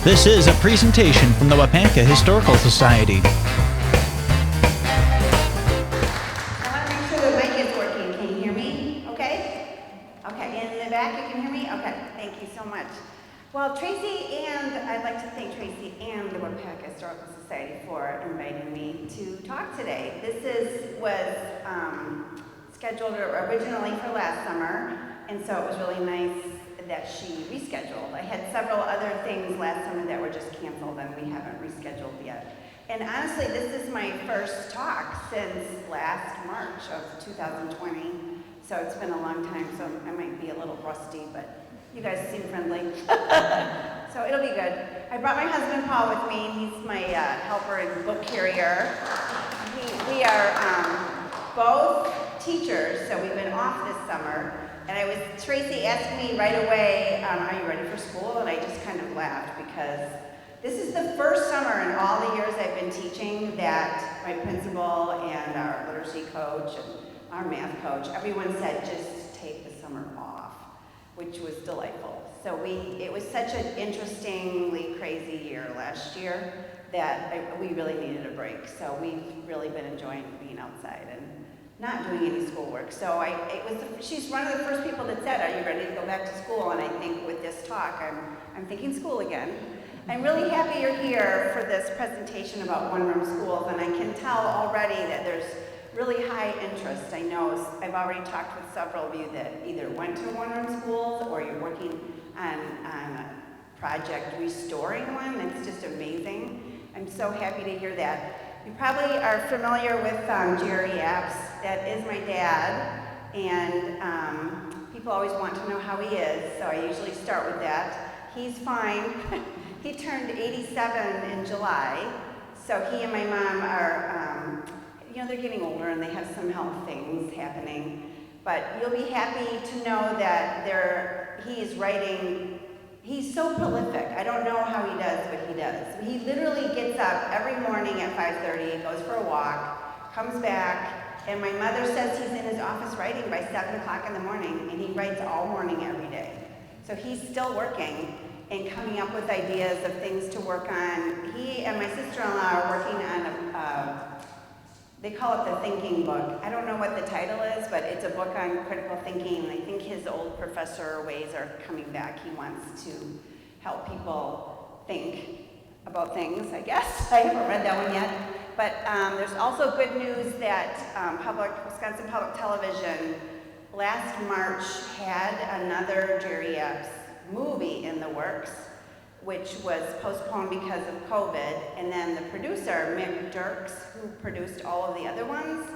This is a presentation from the Waupaca Historical Society. I want to make sure the mic is working. Can you hear me? Okay? Okay, in the back you can hear me? Okay, thank you so much. Well, Tracy and I'd like to thank Tracy and the Waupaca Historical Society for inviting me to talk today. This was scheduled originally for last summer, and so it was really nice that she rescheduled. I had several other things last summer that were just canceled and we haven't rescheduled yet. And honestly, this is my first talk since last March of 2020. So it's been a long time, so I might be a little rusty, but you guys seem friendly. So it'll be good. I brought my husband Paul with me. He's my helper and book carrier. We are both teachers, so we've been off this summer. And Tracy asked me right away, are you ready for school? And I just kind of laughed because this is the first summer in all the years I've been teaching that my principal and our literacy coach and our math coach, everyone said just take the summer off, which was delightful. So it was such an interestingly crazy year last year that we really needed a break. So we've really been enjoying being outside and not doing any schoolwork. So she's one of the first people that said, are you ready to go back to school? And I think with this talk, I'm thinking school again. I'm really happy you're here for this presentation about one-room schools, and I can tell already that there's really high interest. I know I've already talked with several of you that either went to one-room schools or you're working on a project restoring one. It's just amazing. I'm so happy to hear that. You probably are familiar with Jerry Apps. That is my dad, and people always want to know how he is, so I usually start with that. He's fine. He turned 87 in July, so he and my mom are, they're getting older and they have some health things happening, but you'll be happy to know that he is writing. He's so prolific. I don't know how he does what he does. He literally gets up every morning at 5:30, goes for a walk, comes back, and my mother says he's in his office writing by 7 o'clock in the morning, and he writes all morning every day. So he's still working and coming up with ideas of things to work on. He and my sister-in-law are working on they call it the thinking book. I don't know what the title is, but it's a book on critical thinking. And I think his old professor ways are coming back. He wants to help people think about things, I guess. I haven't read that one yet. But there's also good news that Wisconsin Public Television last March had another Jerry Epps movie in the works, which was postponed because of COVID, and then the producer, Mick Dirks, who produced all of the other ones,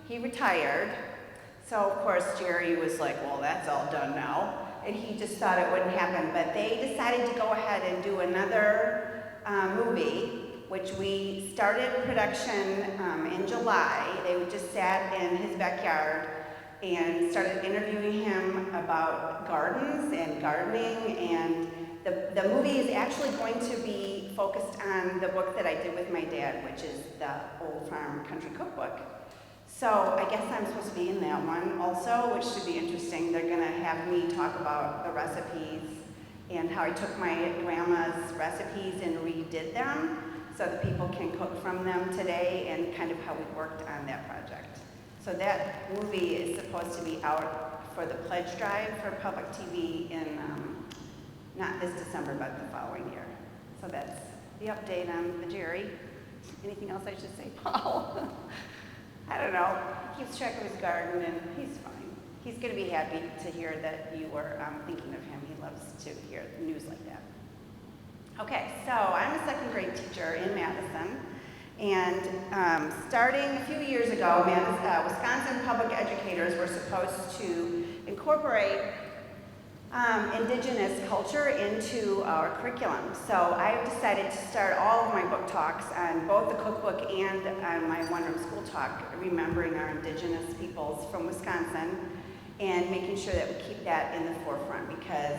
he retired. So of course Jerry was like, well, that's all done now, and he just thought it wouldn't happen, but they decided to go ahead and do another movie, which we started production in July. They just sat in his backyard and started interviewing him about gardens and gardening, and the movie is actually going to be focused on the book that I did with my dad, which is the Old Farm Country Cookbook. So I guess I'm supposed to be in that one also, which should be interesting. They're gonna have me talk about the recipes and how I took my grandma's recipes and redid them so that people can cook from them today, and kind of how we worked on that project. So that movie is supposed to be out for the pledge drive for public TV in not this December, but the following year. So that's the update on the Jerry. Anything else I should say, Paul? I don't know. He keeps track of his garden, and he's fine. He's going to be happy to hear that you were thinking of him. He loves to hear news like that. Okay, so I'm a second grade teacher in Madison, and starting a few years ago, Wisconsin public educators were supposed to incorporate Indigenous culture into our curriculum. So I've decided to start all of my book talks on both the cookbook and on my one-room school talk, remembering our Indigenous peoples from Wisconsin and making sure that we keep that in the forefront, because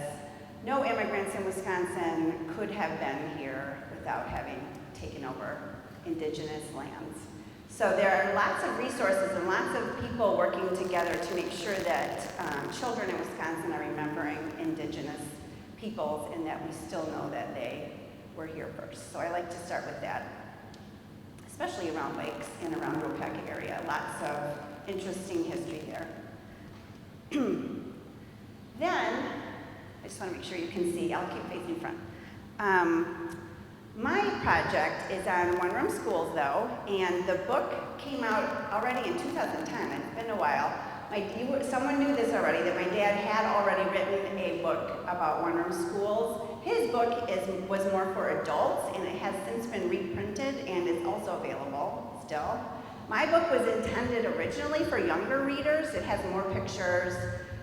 no immigrants in Wisconsin could have been here without having taken over Indigenous lands. So there are lots of resources and lots of people working together to make sure that children in Wisconsin are remembering Indigenous peoples and that we still know that they were here first. So I like to start with that, especially around lakes and around Waupaca area. Lots of interesting history there. Then, I just want to make sure you can see, I'll keep facing front. My project is on one-room schools though, and the book came out already in 2010, it's been a while. Someone knew this already, that my dad had already written a book about one-room schools. His book was more for adults, and it has since been reprinted and is also available still. My book was intended originally for younger readers. It has more pictures,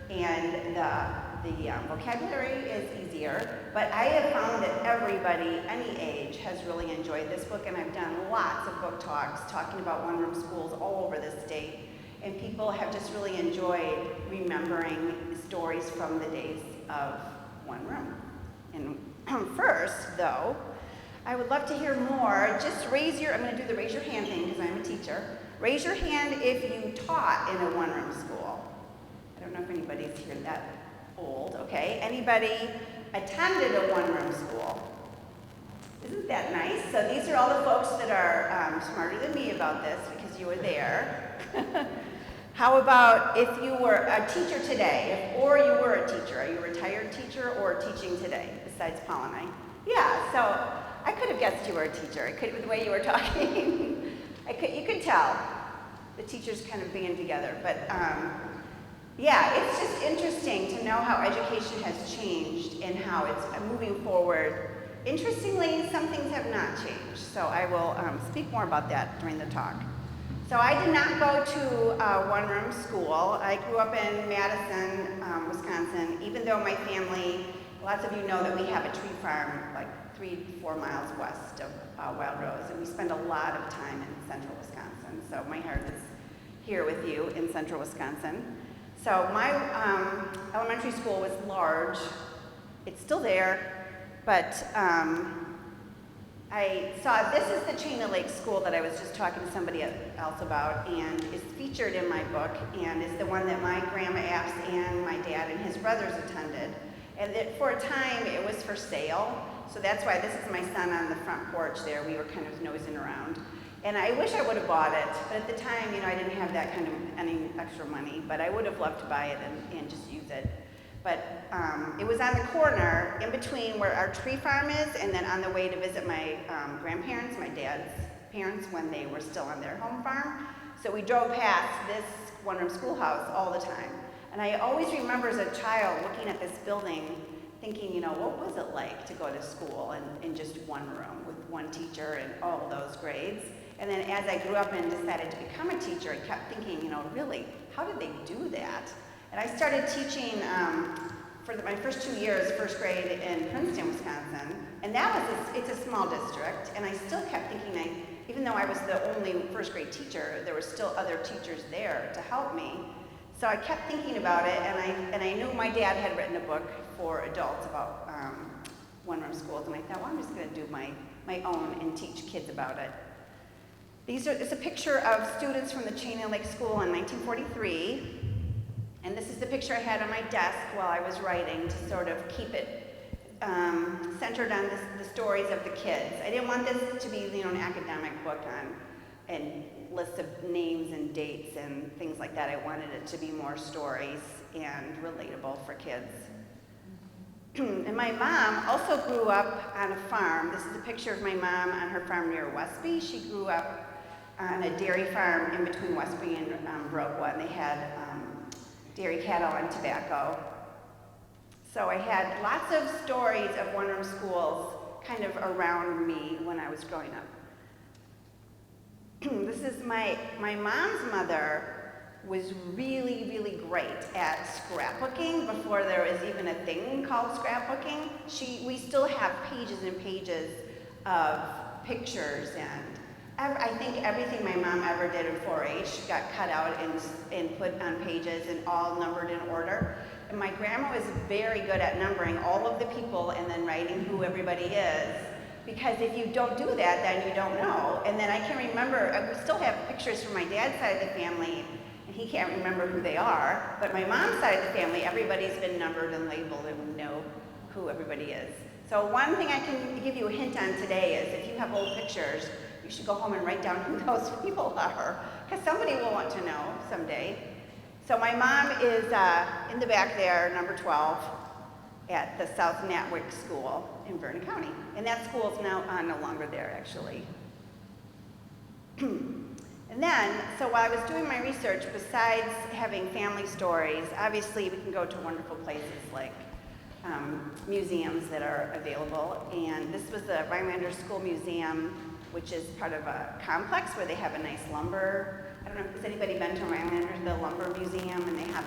and the vocabulary is easier, but I have found that everybody, any age, has really enjoyed this book, and I've done lots of book talks talking about one-room schools all over the state, and people have just really enjoyed remembering stories from the days of one room. And first, though, I would love to hear more. Just I'm going to do the raise your hand thing because I'm a teacher. Raise your hand if you taught in a one-room school. I don't know if anybody's here that old, okay? Anybody attended a one-room school? Isn't that nice? So these are all the folks that are smarter than me about this because you were there. How about if you were a teacher today, or you were a teacher? Are you a retired teacher or teaching today, besides Paul and I? Yeah, so I could have guessed you were a teacher. The way you were talking, you could tell. The teachers kind of band together, but yeah, it's just interesting to know how education has changed and how it's moving forward. Interestingly, some things have not changed, so I will speak more about that during the talk. So I did not go to a one-room school. I grew up in Madison, Wisconsin, even though my family, lots of you know that we have a tree farm like 3 to 4 miles west of Wild Rose, and we spend a lot of time in central Wisconsin. So my heart is here with you in central Wisconsin. So my elementary school was large. It's still there, but I saw, this is the Chana Lake School that I was just talking to somebody else about, and is featured in my book, and is the one that my grandma Apps and my dad and his brothers attended. And that for a time, it was for sale, so that's why this is my son on the front porch there. We were kind of nosing around. And I wish I would have bought it, but at the time, I didn't have that kind of any extra money, but I would have loved to buy it and just use it. But it was on the corner in between where our tree farm is, and then on the way to visit my grandparents, my dad's parents, when they were still on their home farm. So we drove past this one-room schoolhouse all the time. And I always remember as a child looking at this building, thinking, what was it like to go to school in just one room with one teacher and all those grades? And then as I grew up and decided to become a teacher, I kept thinking, really, how did they do that? And I started teaching for my first 2 years, first grade in Princeton, Wisconsin. And it's a small district, and I still kept thinking, even though I was the only first grade teacher, there were still other teachers there to help me. So I kept thinking about it, and I knew my dad had written a book for adults about one-room schools, and I thought, well, I'm just going to do my own and teach kids about it. It's a picture of students from the Chana Lake School in 1943, and this is the picture I had on my desk while I was writing to sort of keep it centered on the stories of the kids. I didn't want this to be, an academic book and lists of names and dates and things like that. I wanted it to be more stories and relatable for kids. And my mom also grew up on a farm. This is a picture of my mom on her farm near Westby. She grew up on a dairy farm in between Westby and Brokewa, and they had dairy cattle and tobacco. So I had lots of stories of one-room schools kind of around me when I was growing up. This is my mom's mother was really, really great at scrapbooking before there was even a thing called scrapbooking. We still have pages and pages of pictures, and I think everything my mom ever did in 4-H got cut out and put on pages and all numbered in order. And my grandma was very good at numbering all of the people and then writing who everybody is. Because if you don't do that, then you don't know. And then I can remember, we still have pictures from my dad's side of the family, and he can't remember who they are. But my mom's side of the family, everybody's been numbered and labeled, and we know who everybody is. So one thing I can give you a hint on today is if you have old pictures, you should go home and write down who those people are, because somebody will want to know someday. So my mom is in the back there, number 12, at the South Natwick School in Vernon County. And that school is now no longer there, actually. And then, so while I was doing my research, besides having family stories, obviously we can go to wonderful places like museums that are available. And this was the Rhinelander School Museum, which is part of a complex where they have a nice lumber. I don't know, has anybody been to Rhinelander, the lumber museum? And they have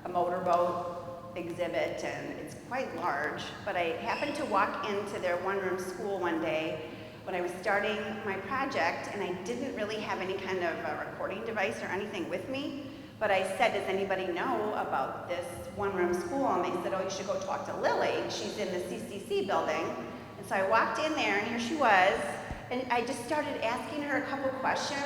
a motorboat exhibit, and it's quite large. But I happened to walk into their one-room school one day when I was starting my project, and I didn't really have any kind of a recording device or anything with me, but I said, does anybody know about this one-room school? And they said, oh, you should go talk to Lily. She's in the CCC building. And so I walked in there, and here she was, and I just started asking her a couple questions,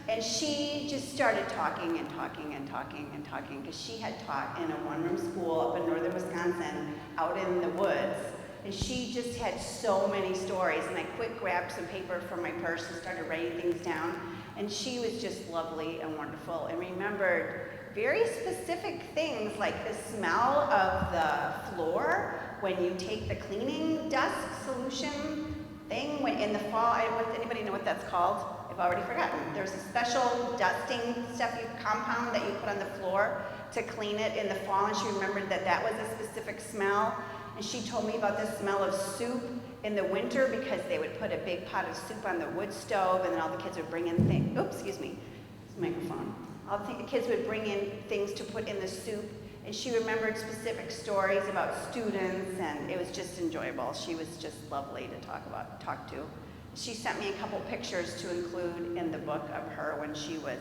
and she just started talking and talking and talking and talking, because she had taught in a one-room school up in northern Wisconsin, out in the woods. And she just had so many stories, and I quick grabbed some paper from my purse and started writing things down. And she was just lovely and wonderful, and remembered very specific things like the smell of the floor when you take the cleaning dust solution thing when in the fall. Anybody know what that's called? I've already forgotten. There's a special dusting stuff, compound that you put on the floor to clean it in the fall, and she remembered that that was a specific smell. And she told me about the smell of soup in the winter, because they would put a big pot of soup on the wood stove, and then all the kids would bring in things. Oops, excuse me, it's the microphone. All the kids would bring in things to put in the soup, and she remembered specific stories about students, and it was just enjoyable. She was just lovely to talk to. She sent me a couple pictures to include in the book of her when she was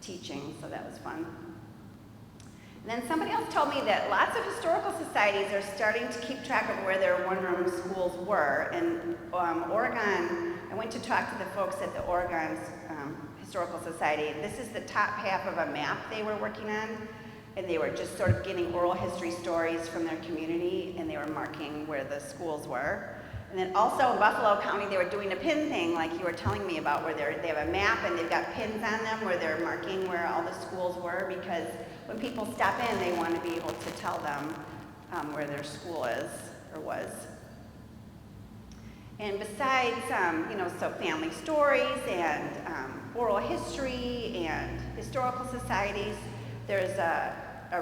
teaching, so that was fun. And then somebody else told me that lots of historical societies are starting to keep track of where their one-room schools were. In Oregon, I went to talk to the folks at the Oregon Historical Society. This is the top half of a map they were working on, and they were just sort of getting oral history stories from their community, and they were marking where the schools were. And then also in Buffalo County, they were doing a pin thing like you were telling me about, where they have a map and they've got pins on them where they're marking where all the schools were, because when people stop in, they want to be able to tell them where their school is or was. And besides, so family stories and oral history and historical societies, there's a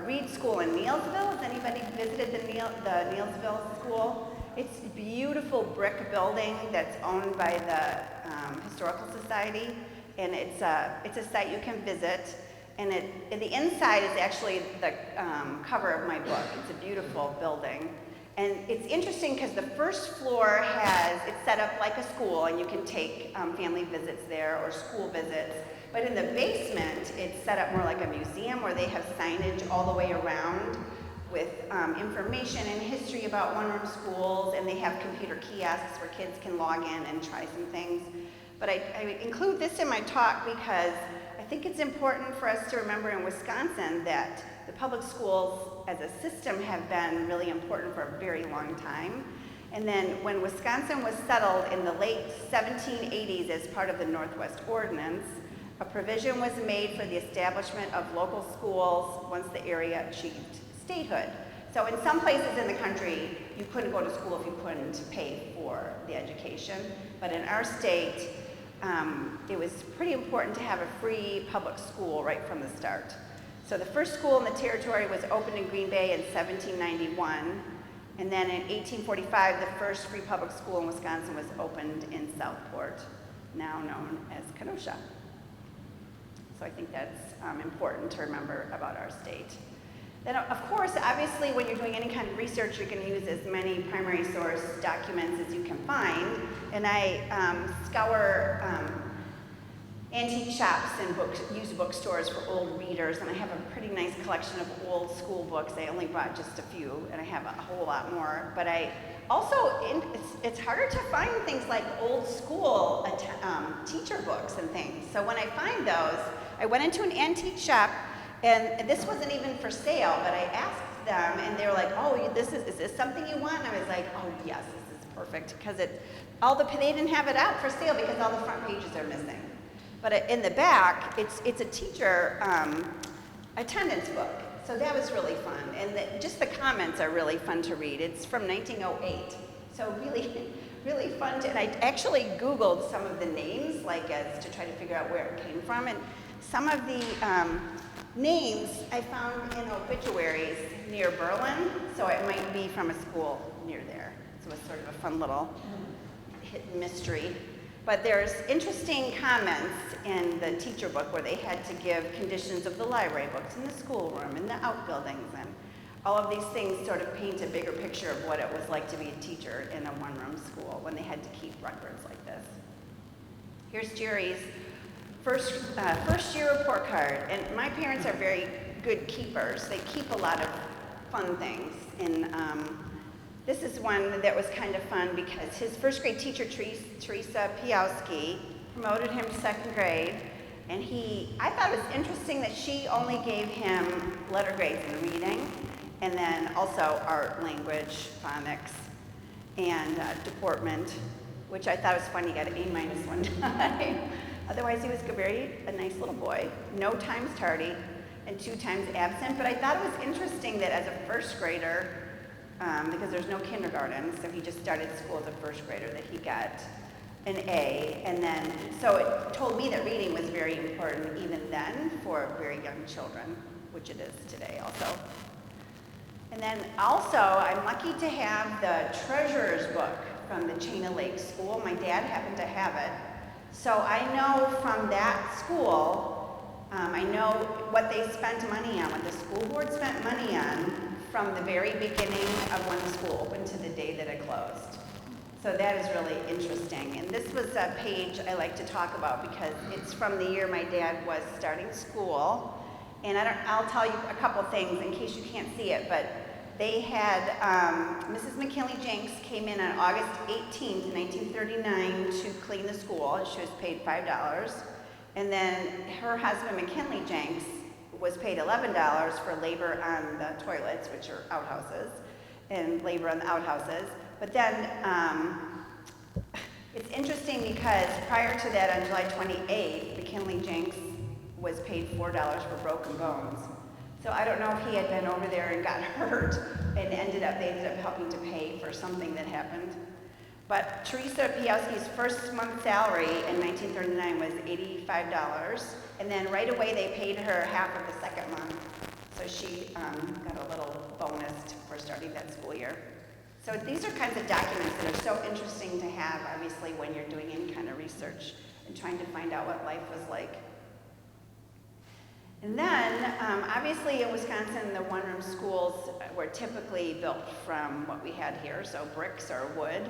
Reed School in Neilsville. Has anybody visited the Neilsville School? It's a beautiful brick building that's owned by the Historical Society, and it's a site you can visit. And the inside is actually the cover of my book. It's a beautiful building. And it's interesting because the first floor it's set up like a school, and you can take family visits there or school visits. But in the basement, it's set up more like a museum where they have signage all the way around with information and history about one-room schools, and they have computer kiosks where kids can log in and try some things. But I include this in my talk because I think it's important for us to remember in Wisconsin that the public schools as a system have been really important for a very long time. And then when Wisconsin was settled in the late 1780s as part of the Northwest Ordinance, a provision was made for the establishment of local schools once the area achieved statehood. So in some places in the country, you couldn't go to school if you couldn't pay for the education. But in our state, it was pretty important to have a free public school right from the start. So the first school in the territory was opened in Green Bay in 1791. And then in 1845, the first free public school in Wisconsin was opened in Southport, now known as Kenosha. So I think that's important to remember about our state. Then, of course, obviously, when you're doing any kind of research, you're going to use as many primary source documents as you can find. And I scour antique shops and used bookstores for old readers, and I have a pretty nice collection of old school books. I only brought just a few, and I have a whole lot more. But I also, it's harder to find things like old school teacher books and things. So when I find those, I went into an antique shop, and this wasn't even for sale, but I asked them, and they were like, "Oh, is this something you want?" And I was like, "Oh yes, this is perfect," because they didn't have it out for sale because all the front pages are missing. But in the back, it's a teacher attendance book, so that was really fun, and just the comments are really fun to read. It's from 1908, so really, really fun. And I actually Googled some of the names, to try to figure out where it came from, and some of the names I found in obituaries near Berlin, so it might be from a school near there. So it was sort of a fun little hidden mystery. But there's interesting comments in the teacher book where they had to give conditions of the library books and the schoolroom and the outbuildings, and all of these things sort of paint a bigger picture of what it was like to be a teacher in a one-room school when they had to keep records like this. Here's Jerry's first year report card, and my parents are very good keepers. They keep a lot of fun things, and this is one that was kind of fun because his first grade teacher, Teresa Piowski, promoted him to second grade, and I thought it was interesting that she only gave him letter grades in reading, and then also art, language, phonics, and deportment, which I thought was funny. He got an A- one time. Otherwise, he was a nice little boy. No times tardy and 2 times absent, but I thought it was interesting that as a first grader, because there's no kindergarten, so he just started school as a first grader, that he got an A, and then, so it told me that reading was very important even then for very young children, which it is today also. And then also, I'm lucky to have the treasurer's book from the Chana Lake School. My dad happened to have it. So I know from that school, I know what they spent money on, what the school board spent money on, from the very beginning of when the school opened to the day that it closed. So that is really interesting. And this was a page I like to talk about because it's from the year my dad was starting school. And I'll tell you a couple things in case you can't see it, but they had, Mrs. McKinley Jenks came in on August 18th, 1939 to clean the school. She was paid $5. And then her husband, McKinley Jenks, was paid $11 for labor on the toilets, which are outhouses, and labor on the outhouses. But then it's interesting because prior to that, on July 28th, McKinley Jenks was paid $4 for broken bones. So I don't know if he had been over there and got hurt and they ended up helping to pay for something that happened. But Teresa Piowski's first month's salary in 1939 was $85, and then right away they paid her half of the second month. So she got a little bonus for starting that school year. So these are kinds of documents that are so interesting to have, obviously, when you're doing any kind of research and trying to find out what life was like. And then, obviously in Wisconsin, the one-room schools were typically built from what we had here, so bricks or wood.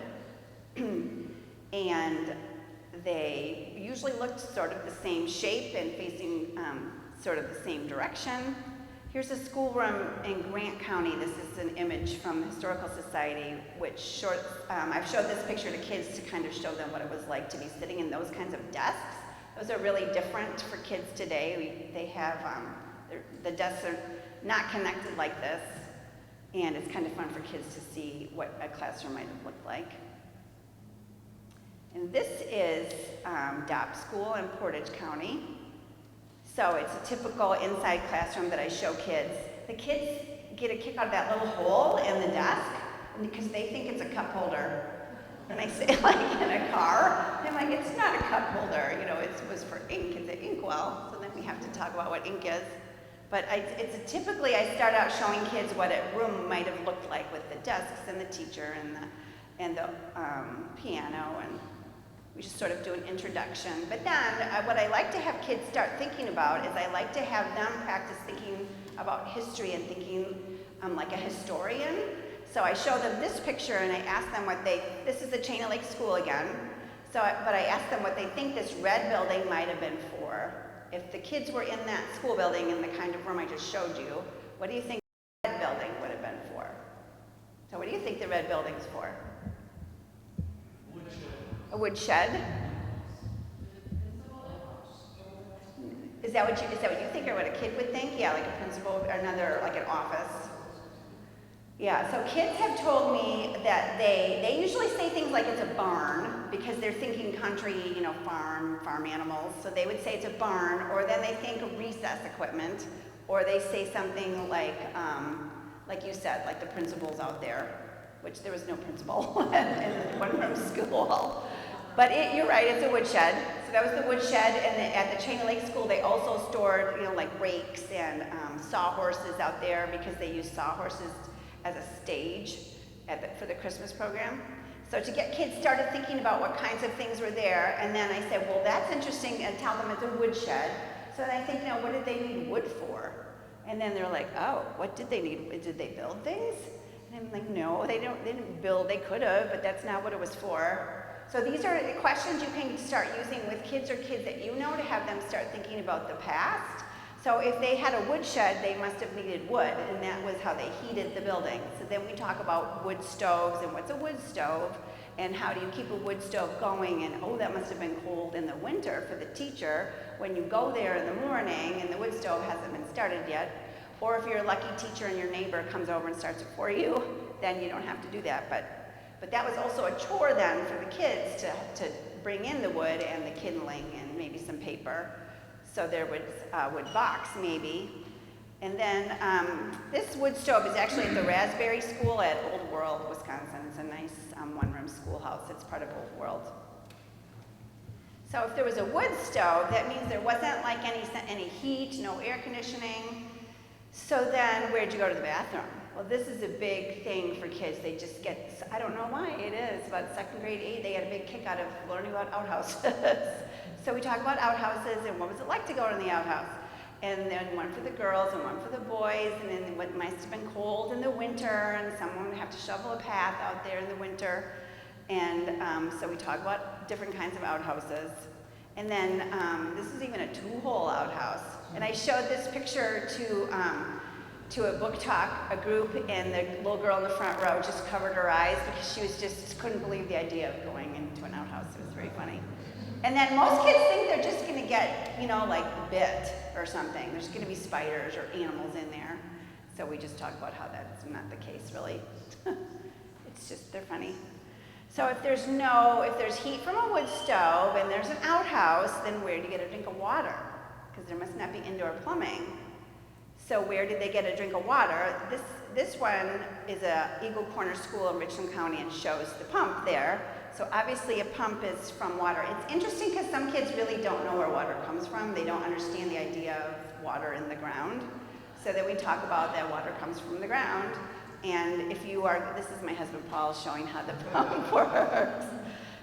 And they usually looked sort of the same shape and facing sort of the same direction. Here's a schoolroom in Grant County. This is an image from the Historical Society, which I've showed this picture to kids to kind of show them what it was like to be sitting in those kinds of desks. Those are really different for kids today. They have, the desks are not connected like this, and it's kind of fun for kids to see what a classroom might have looked like. And this is DOP School in Portage County. So it's a typical inside classroom that I show kids. The kids get a kick out of that little hole in the desk because they think it's a cup holder. And I say, like in a car, I'm like, it's not a cup holder, you know, it was for ink, it's an inkwell, so then we have to talk about what ink is. But typically I start out showing kids what a room might have looked like with the desks and the teacher and the piano, and we just sort of do an introduction. But then what I like to have kids start thinking about is I like to have them practice thinking about history and thinking like a historian. So I show them this picture and I ask them this is the Chana Lake School again. But I ask them what they think this red building might have been for. If the kids were in that school building in the kind of room I just showed you, what do you think the red building would have been for? So what do you think the red building's for? A woodshed? Is that what you think, or what a kid would think? Yeah, like a principal, or another, like an office. Yeah, so kids have told me that they usually say things like it's a barn because they're thinking country, farm animals. So they would say it's a barn, or then they think of recess equipment, or they say something like you said, like the principal's out there, which there was no principal in the one-room school. But you're right, it's a woodshed. So that was the woodshed, and at the Chana Lake School, they also stored, like rakes and sawhorses out there because they used sawhorses as a stage for the Christmas program. So to get kids started thinking about what kinds of things were there, and then I said, well, that's interesting, and tell them it's a woodshed. So then I think, what did they need wood for? And then they're like, oh, what did they need? Did they build things? And I'm like, no, they didn't build. They could have, but that's not what it was for. So these are questions you can start using with kids or kids that you know to have them start thinking about the past. So if they had a woodshed, they must have needed wood, and that was how they heated the building. So then we talk about wood stoves and what's a wood stove, and how do you keep a wood stove going, and oh, that must have been cold in the winter for the teacher when you go there in the morning and the wood stove hasn't been started yet. Or if you're a lucky teacher and your neighbor comes over and starts it for you, then you don't have to do that. But that was also a chore then for the kids to bring in the wood and the kindling and maybe some paper. So there was a wood box maybe. And then this wood stove is actually at the Raspberry School at Old World, Wisconsin. It's a nice one-room schoolhouse. It's part of Old World. So if there was a wood stove, that means there wasn't like any heat, no air conditioning. So then where'd you go to the bathroom? Well, this is a big thing for kids. They just get, I don't know why it is, but second grade, 8, they had a big kick out of learning about outhouses. So we talk about outhouses and what was it like to go in the outhouse. And then one for the girls and one for the boys, and then what must have been cold in the winter, and someone would have to shovel a path out there in the winter. And so we talk about different kinds of outhouses. And then this is even a two-hole outhouse. And I showed this picture to a book talk, a group, and the little girl in the front row just covered her eyes because she was just couldn't believe the idea of going into an outhouse. It was very funny. And then most kids think they're just going to get, like bit or something. There's going to be spiders or animals in there. So we just talk about how that's not the case, really. It's just, they're funny. So if there's heat from a wood stove and there's an outhouse, then where do you get a drink of water? Because there must not be indoor plumbing. So where did they get a drink of water? This one is a Eagle Corner School in Richland County and shows the pump there. So obviously a pump is from water. It's interesting because some kids really don't know where water comes from. They don't understand the idea of water in the ground. So then we talk about that water comes from the ground. And if you are, this is my husband Paul showing how the pump works.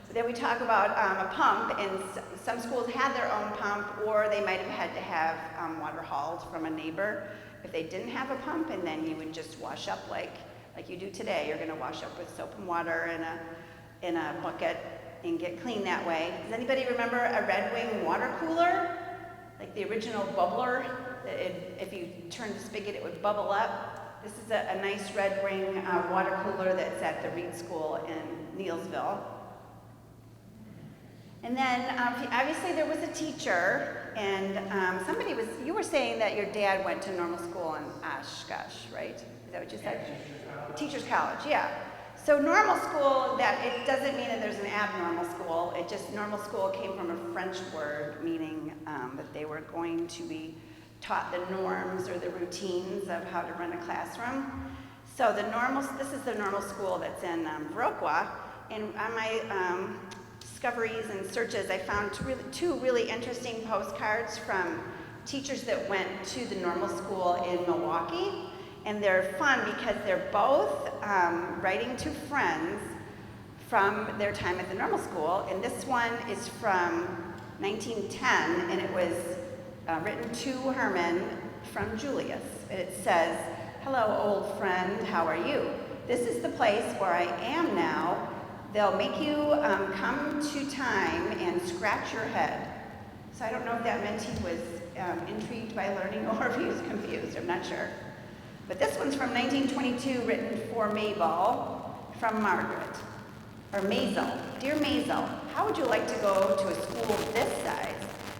So then we talk about a pump, and some schools had their own pump, or they might have had to have water hauled from a neighbor if they didn't have a pump, and then you would just wash up like you do today. You're going to wash up with soap and water in a bucket and get clean that way. Does anybody remember a Red Wing water cooler? Like the original bubbler? If you turn the spigot, it would bubble up. This is a nice Red Wing water cooler that's at the Reed School in Neilsville. And then obviously there was a teacher, and you were saying that your dad went to normal school in Oshkosh, right? Is that what you said? Teachers College, yeah. So normal school, that it doesn't mean that there's an abnormal school. It just, normal school came from a French word meaning that they were going to be taught the norms or the routines of how to run a classroom. So this is the normal school that's in Viroqua. And on my discoveries and searches, I found two really interesting postcards from teachers that went to the normal school in Milwaukee. And they're fun because they're both writing to friends from their time at the normal school. And this one is from 1910, and it was written to Herman from Julius. And it says, "Hello, old friend, how are you? This is the place where I am now. They'll make you come to time and scratch your head." So I don't know if that meant he was intrigued by learning or if he was confused, I'm not sure. But this one's from 1922, written for Mabel, from Margaret, or Maisel. "Dear Maisel, how would you like to go to a school this size?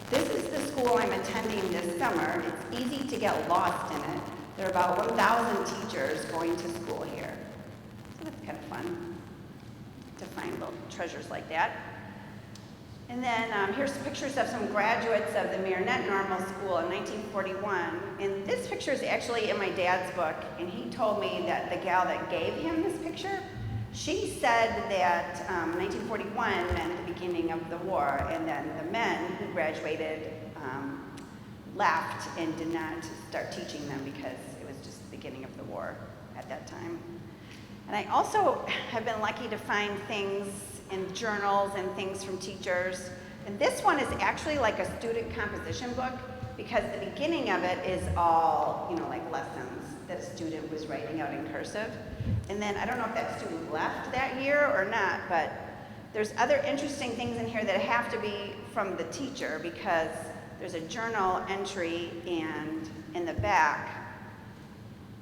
This is the school I'm attending this summer. It's easy to get lost in it. There are about 1,000 teachers going to school here. kind of fun to find little treasures like that. And then here's pictures of some graduates of the Marinette Normal School in 1941. And this picture is actually in my dad's book, and he told me that the gal that gave him this picture, she said that 1941 meant the beginning of the war, and then the men who graduated left and did not start teaching them because it was just the beginning of the war at that time. And I also have been lucky to find things in journals and things from teachers. And this one is actually like a student composition book because the beginning of it is all, like lessons that a student was writing out in cursive. And then I don't know if that student left that year or not, but there's other interesting things in here that have to be from the teacher because there's a journal entry and in the back,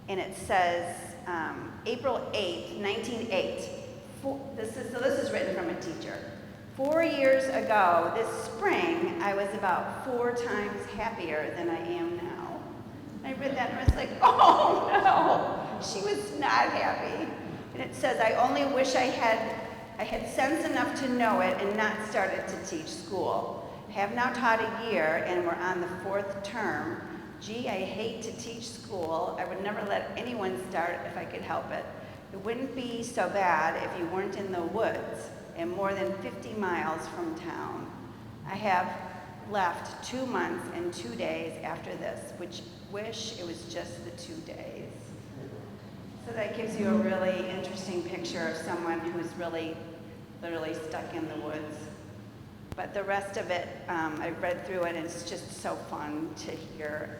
and it says April 8th, 1908. This is written from a teacher. 4 years ago, this spring, I was about 4 times happier than I am now. I read that and I was like, oh no, she was not happy. And it says, I only wish I had sense enough to know it and not started to teach school. Have now taught a year and we're on the 4th term. Gee, I hate to teach school. I would never let anyone start if I could help it. It wouldn't be so bad if you weren't in the woods and more than 50 miles from town. I have left 2 months and 2 days after this, which wish it was just the 2 days. So that gives you a really interesting picture of someone who's really literally stuck in the woods. But the rest of it, I've read through it, and it's just so fun to hear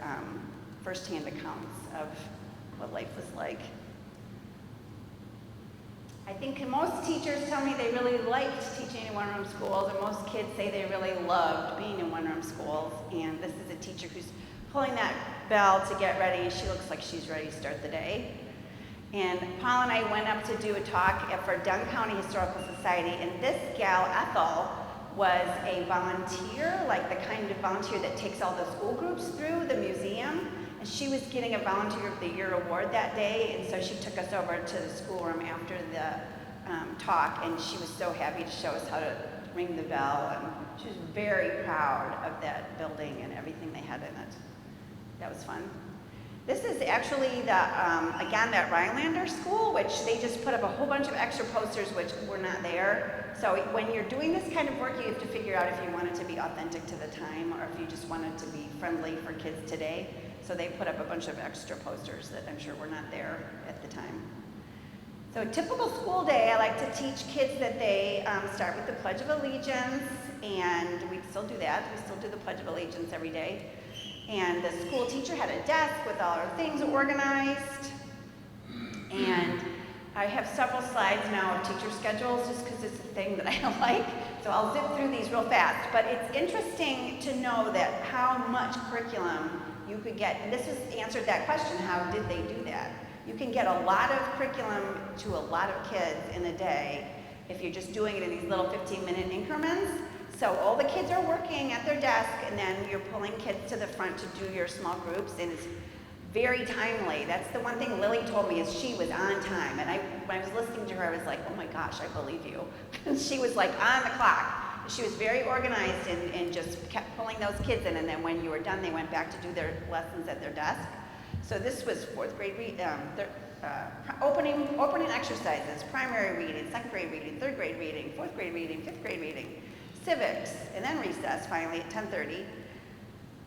firsthand accounts of what life was like. I think most teachers tell me they really liked teaching in one-room schools, and most kids say they really loved being in one-room schools. And this is a teacher who's pulling that bell to get ready. She looks like she's ready to start the day. And Paul and I went up to do a talk for Dunn County Historical Society, and this gal, Ethel, was a volunteer, like the kind of volunteer that takes all the school groups through the museum. And she was getting a Volunteer of the Year award that day, and so she took us over to the schoolroom after the talk, and she was so happy to show us how to ring the bell, and she was very proud of that building and everything they had in it. That was fun. This is actually again, that Rhinelander school, which they just put up a whole bunch of extra posters which were not there. So when you're doing this kind of work, you have to figure out if you want it to be authentic to the time or if you just want it to be friendly for kids today. So they put up a bunch of extra posters that I'm sure were not there at the time. So a typical school day, I like to teach kids that they start with the Pledge of Allegiance, and we still do that. We still do the Pledge of Allegiance every day. And the school teacher had a desk with all our things organized. And I have several slides now of teacher schedules just because it's a thing that I like. So I'll zip through these real fast. But it's interesting to know that how much curriculum you could get. And this has answered that question, how did they do that? You can get a lot of curriculum to a lot of kids in a day if you're just doing it in these little 15-minute increments. So all the kids are working at their desk, and then you're pulling kids to the front to do your small groups, and it's very timely. That's the one thing Lily told me is she was on time. And when I was listening to her, I was like, oh my gosh, I believe you. She was like on the clock. She was very organized and just kept pulling those kids in, and then when you were done, they went back to do their lessons at their desk. So this was 4th grade opening exercises, primary reading, 2nd grade reading, 3rd grade reading, 4th grade reading, 5th grade reading, civics, and then recess finally at 10:30.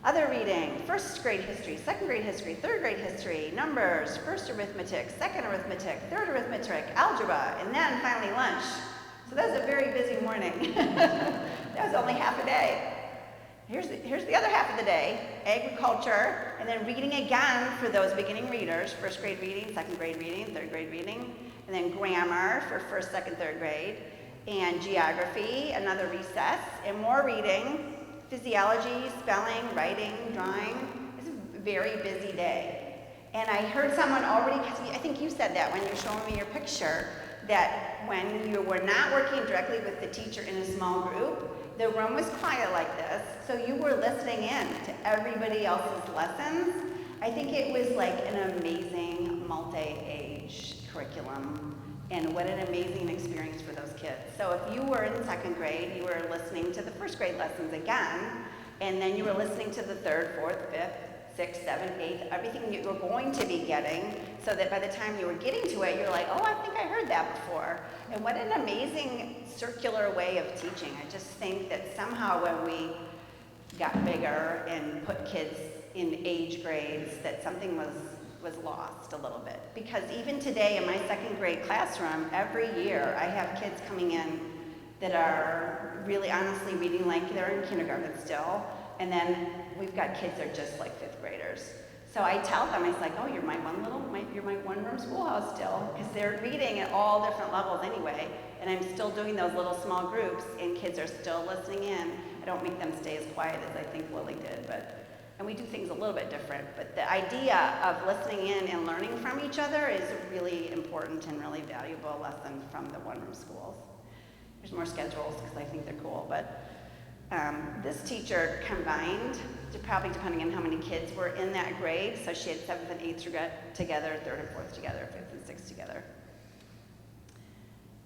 Other reading, 1st grade history, 2nd grade history, 3rd grade history, numbers, 1st arithmetic, 2nd arithmetic, 3rd arithmetic, algebra, and then finally lunch. So that was a very busy morning. That was only half a day. Here's the other half of the day, agriculture, and then reading again for those beginning readers, 1st grade reading, 2nd grade reading, 3rd grade reading, and then grammar for 1st, 2nd, 3rd grade, and geography, another recess, and more reading, physiology, spelling, writing, drawing. It's a very busy day. And I heard someone already, I think you said that when you were showing me your picture, that when you were not working directly with the teacher in a small group, the room was quiet like this, so you were listening in to everybody else's lessons. I think it was like an amazing multi-age curriculum And what an amazing experience for those kids. So if you were in second grade, you were listening to the first grade lessons again, and then you were listening to the third, fourth, fifth, sixth, seventh, eighth, everything you were going to be getting, so that by the time you were getting to it, you're like, oh, I think I heard that before. And what an amazing circular way of teaching. I just think that somehow when we got bigger and put kids in age grades, that something was lost a little bit. Because even today in my second grade classroom, every year I have kids coming in that are really honestly reading like they're in kindergarten still, and then we've got kids that are just like fifth graders. So I tell them, it's like, oh, you're my one-room schoolhouse still, because they're reading at all different levels anyway, and I'm still doing those little small groups, and kids are still listening in. I don't make them stay as quiet as I think Lily did, and we do things a little bit different, but the idea of listening in and learning from each other is a really important and really valuable lesson from the one-room schools. There's more schedules because I think they're cool, but this teacher combined, probably depending on how many kids were in that grade, so she had 7th and 8th together, 3rd and 4th together, 5th and 6th together.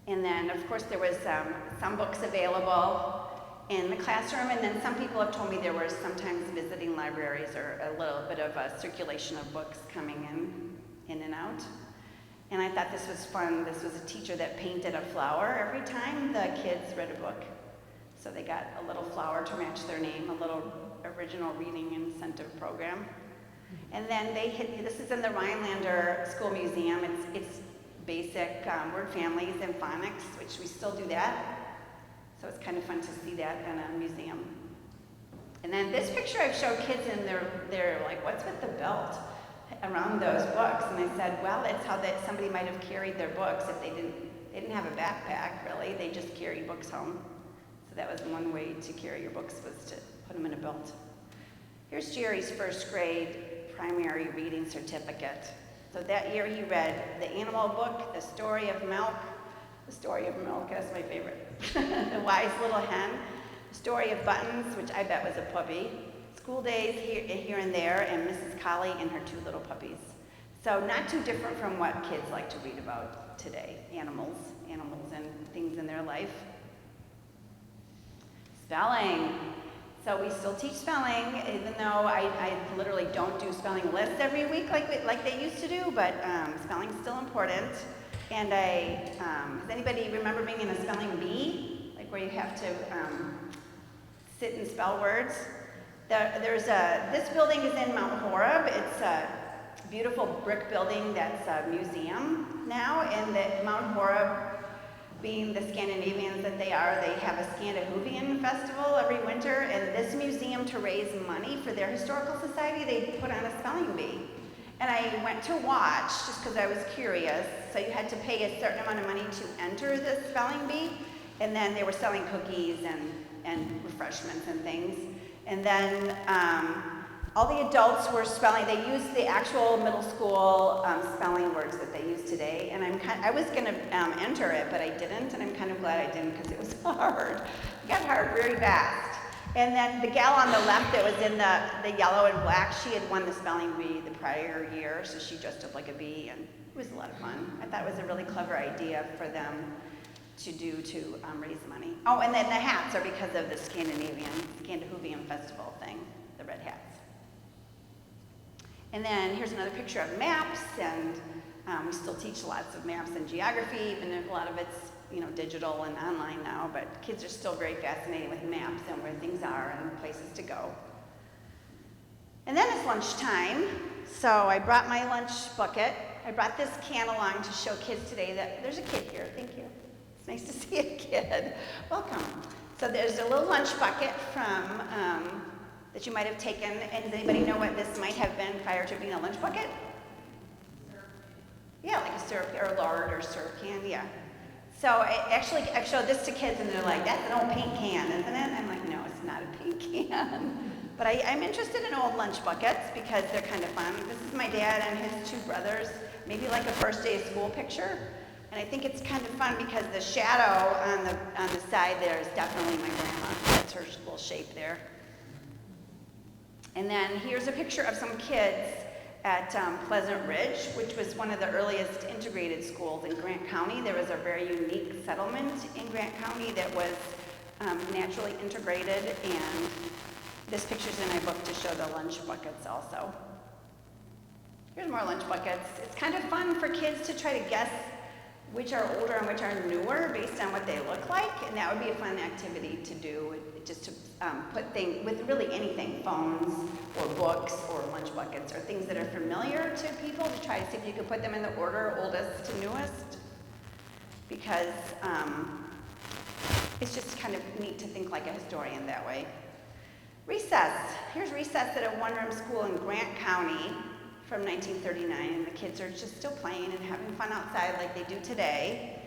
And then, of course, there was some books available in the classroom, and then some people have told me there were sometimes visiting libraries or a little bit of a circulation of books coming in and out. And I thought this was fun. This was a teacher that painted a flower every time the kids read a book. So they got a little flower to match their name, a little original reading incentive program. And then this is in the Rhinelander School Museum. It's basic word families and phonics, which we still do that. So it's kind of fun to see that in a museum. And then this picture I've showed kids, and they're like, what's with the belt around those books? And I said, well, it's how somebody might have carried their books if they didn't have a backpack, really. They just carried books home. So that was one way to carry your books, was to put them in a belt. Here's Jerry's first grade primary reading certificate. So that year he read the animal book, The Story of Milk. The Story of Milk, that's my favorite. The Wise Little Hen. The Story of Buttons, which I bet was a puppy. School Days here and there, and Mrs. Collie and her 2 little puppies. So not too different from what kids like to read about today. Animals and things in their life. Spelling. So we still teach spelling, even though I literally don't do spelling lists every week like they used to do, but spelling's still important. And does anybody remember being in a spelling bee? Like where you have to sit and spell words? This building is in Mount Horeb. It's a beautiful brick building that's a museum now, and that Mount Horeb, being the Scandinavians that they are, they have a Scandinavian festival every winter, and this museum, to raise money for their historical society, they put on a spelling bee. And I went to watch just because I was curious. So you had to pay a certain amount of money to enter the spelling bee, and then they were selling cookies and refreshments and things. And then all the adults were spelling. They used the actual middle school spelling words that they use today. And I was going to enter it, but I didn't, and I'm kind of glad I didn't because it was hard. It got hard very fast. And then the gal on the left that was in the yellow and black, she had won the spelling bee the prior year, so she dressed up like a bee, and it was a lot of fun. I thought it was a really clever idea for them to do to raise money. Oh, and then the hats are because of the Scandinavian festival thing, the red hats. And then here's another picture of maps, and we still teach lots of maps and geography, even if a lot of it's digital and online now, but kids are still very fascinated with maps and where things are and places to go. And then it's lunchtime, so I brought my lunch bucket. I brought this can along to show kids today that there's a kid here. Thank you. It's nice to see a kid. Welcome. So there's a little lunch bucket from that you might have taken, and does anybody know what this might have been prior to being a lunch bucket? Yeah, like a syrup or lard or syrup can, yeah. So I've showed this to kids, and they're like, that's an old paint can, isn't it? I'm like, no, it's not a paint can. But I'm interested in old lunch buckets because they're kind of fun. This is my dad and his 2 brothers, maybe like a first day of school picture. And I think it's kind of fun because the shadow on the side there is definitely my grandma. That's her little shape there. And then here's a picture of some kids at Pleasant Ridge, which was one of the earliest integrated schools in Grant County. There was a very unique settlement in Grant County that was naturally integrated, and this picture's in my book to show the lunch buckets also. Here's more lunch buckets. It's kind of fun for kids to try to guess which are older and which are newer based on what they look like, and that would be a fun activity to do, just to put things with really anything, phones or books or lunch buckets or things that are familiar to people, to try to see if you could put them in the order oldest to newest, because it's just kind of neat to think like a historian that way. Recess. Here's recess at a one-room school in Grant County from 1939, and the kids are just still playing and having fun outside like they do today.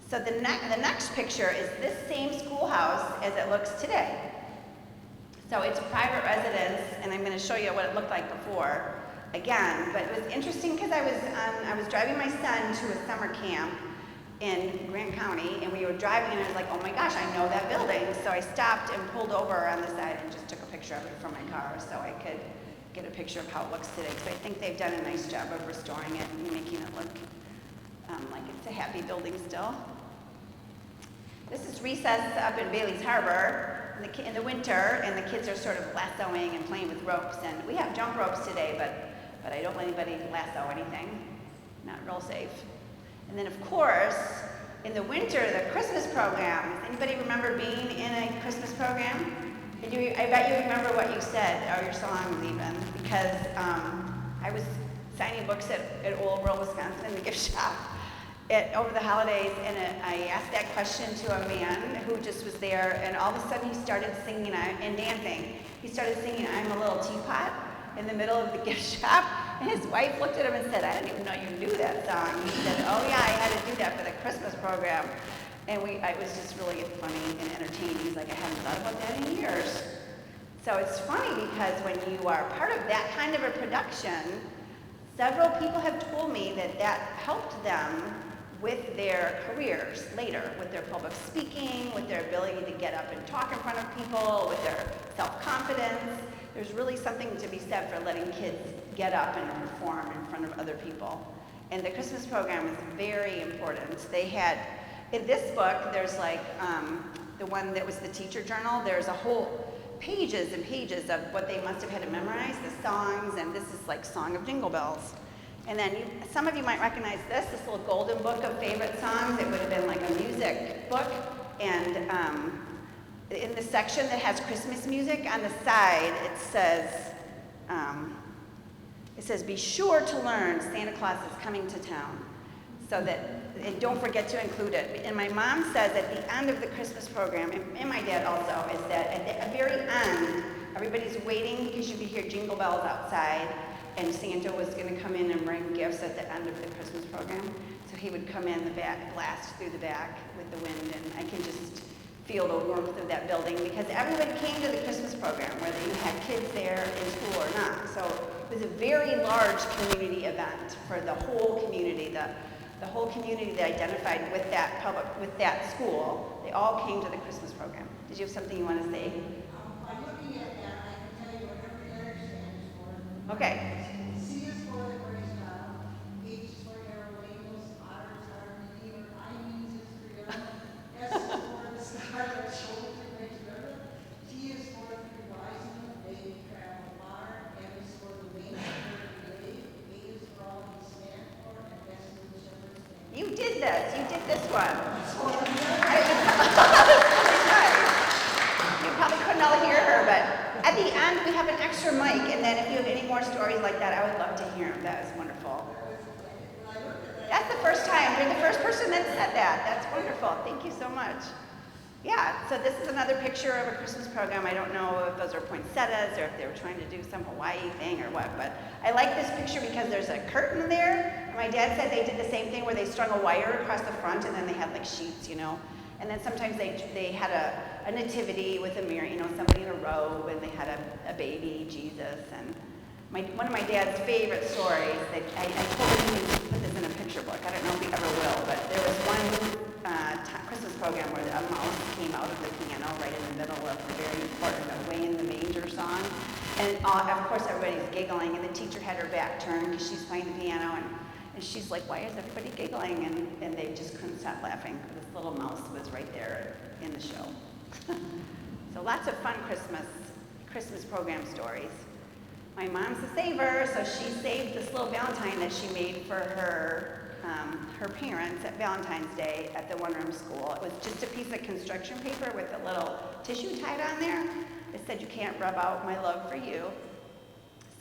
So the next picture is this same schoolhouse as it looks today. So it's a private residence, and I'm going to show you what it looked like before again. But it was interesting because I was driving my son to a summer camp in Grant County, and we were driving, and I was like, oh my gosh, I know that building. So I stopped and pulled over on the side and just took a picture of it from my car so I could get a picture of how it looks today, because I think they've done a nice job of restoring it and making it look like it's a happy building still. This is recess up in Bailey's Harbor in the winter, and the kids are sort of lassoing and playing with ropes, and we have jump ropes today, but I don't let anybody lasso anything. Not real safe. And then of course, in the winter, the Christmas program. Does anybody remember being in a Christmas program? I bet you remember what you said, or your songs even, because I was signing books at Old World, Wisconsin in the gift shop over the holidays, and I asked that question to a man who just was there, and all of a sudden he started singing and dancing. He started singing I'm a Little Teapot in the middle of the gift shop, and his wife looked at him and said, I didn't even know you knew that song. He said, oh yeah, I had to do that for the Christmas program. And it was just really funny and entertaining. He's like, I haven't thought about that in years. So it's funny because when you are part of that kind of a production, several people have told me that that helped them with their careers later, with their public speaking, with their ability to get up and talk in front of people, with their self-confidence. There's really something to be said for letting kids get up and perform in front of other people. And the Christmas program is very important. They had, in this book, there's like the one that was the teacher journal, there's a whole pages and pages of what they must have had to memorize, the songs, and this is like Song of Jingle Bells. And then some of you might recognize this little golden book of favorite songs. It would have been like a music book, and in the section that has Christmas music, on the side it says, be sure to learn Santa Claus is coming to town. So that, and don't forget to include it. And my mom says at the end of the Christmas program, and my dad also, is that at the very end, everybody's waiting because you could hear jingle bells outside, and Santa was going to come in and bring gifts at the end of the Christmas program. So he would come in the back, blast through the back with the wind, and I can just feel the warmth of that building because everybody came to the Christmas program, whether you had kids there in school or not. So it was a very large community event for the whole community. The whole community that identified with that school, they all came to the Christmas program. Did you have something you want to say? By looking at that, I can tell you what every letter stands for. Okay. C is for the grace child, H is for aeroplanes, R is our redeemer, I means is freedom, S is for the star that shows the great river, T is for the horizon, they travel far, M is for the wings of the day, A is for all we stand for, and S is the shepherd's name. You did this. You did this one. You probably couldn't all hear her, but at the end we have an extra mic, and then if you have any more stories like that, I would love to hear them. That was wonderful. That's the first time. You're the first person that said that. That's wonderful. Thank you so much. Yeah, so this is another picture of a Christmas program. I don't know if those are poinsettias or if they were trying to do some Hawaii thing or what, but I like this picture because there's a curtain there. And my dad said they did the same thing where they strung a wire across the front and then they had like sheets, you know. And then sometimes they had a nativity with a mirror, you know, somebody in a robe, and they had a baby, Jesus. And one of my dad's favorite stories, that I told him he would put this in a picture book. I don't know if he ever will, but there was one Christmas program where a mouse came out of the piano right in the middle of the very important Away in the Manger song. And of course, everybody's giggling, and the teacher had her back turned because she's playing the piano, and she's like, why is everybody giggling? And they just couldn't stop laughing. This little mouse was right there in the show. So lots of fun Christmas program stories. My mom's a saver, so she saved this little Valentine that she made for her parents at Valentine's Day at the one-room school. It was just a piece of construction paper with a little tissue tied on there. It said, you can't rub out my love for you.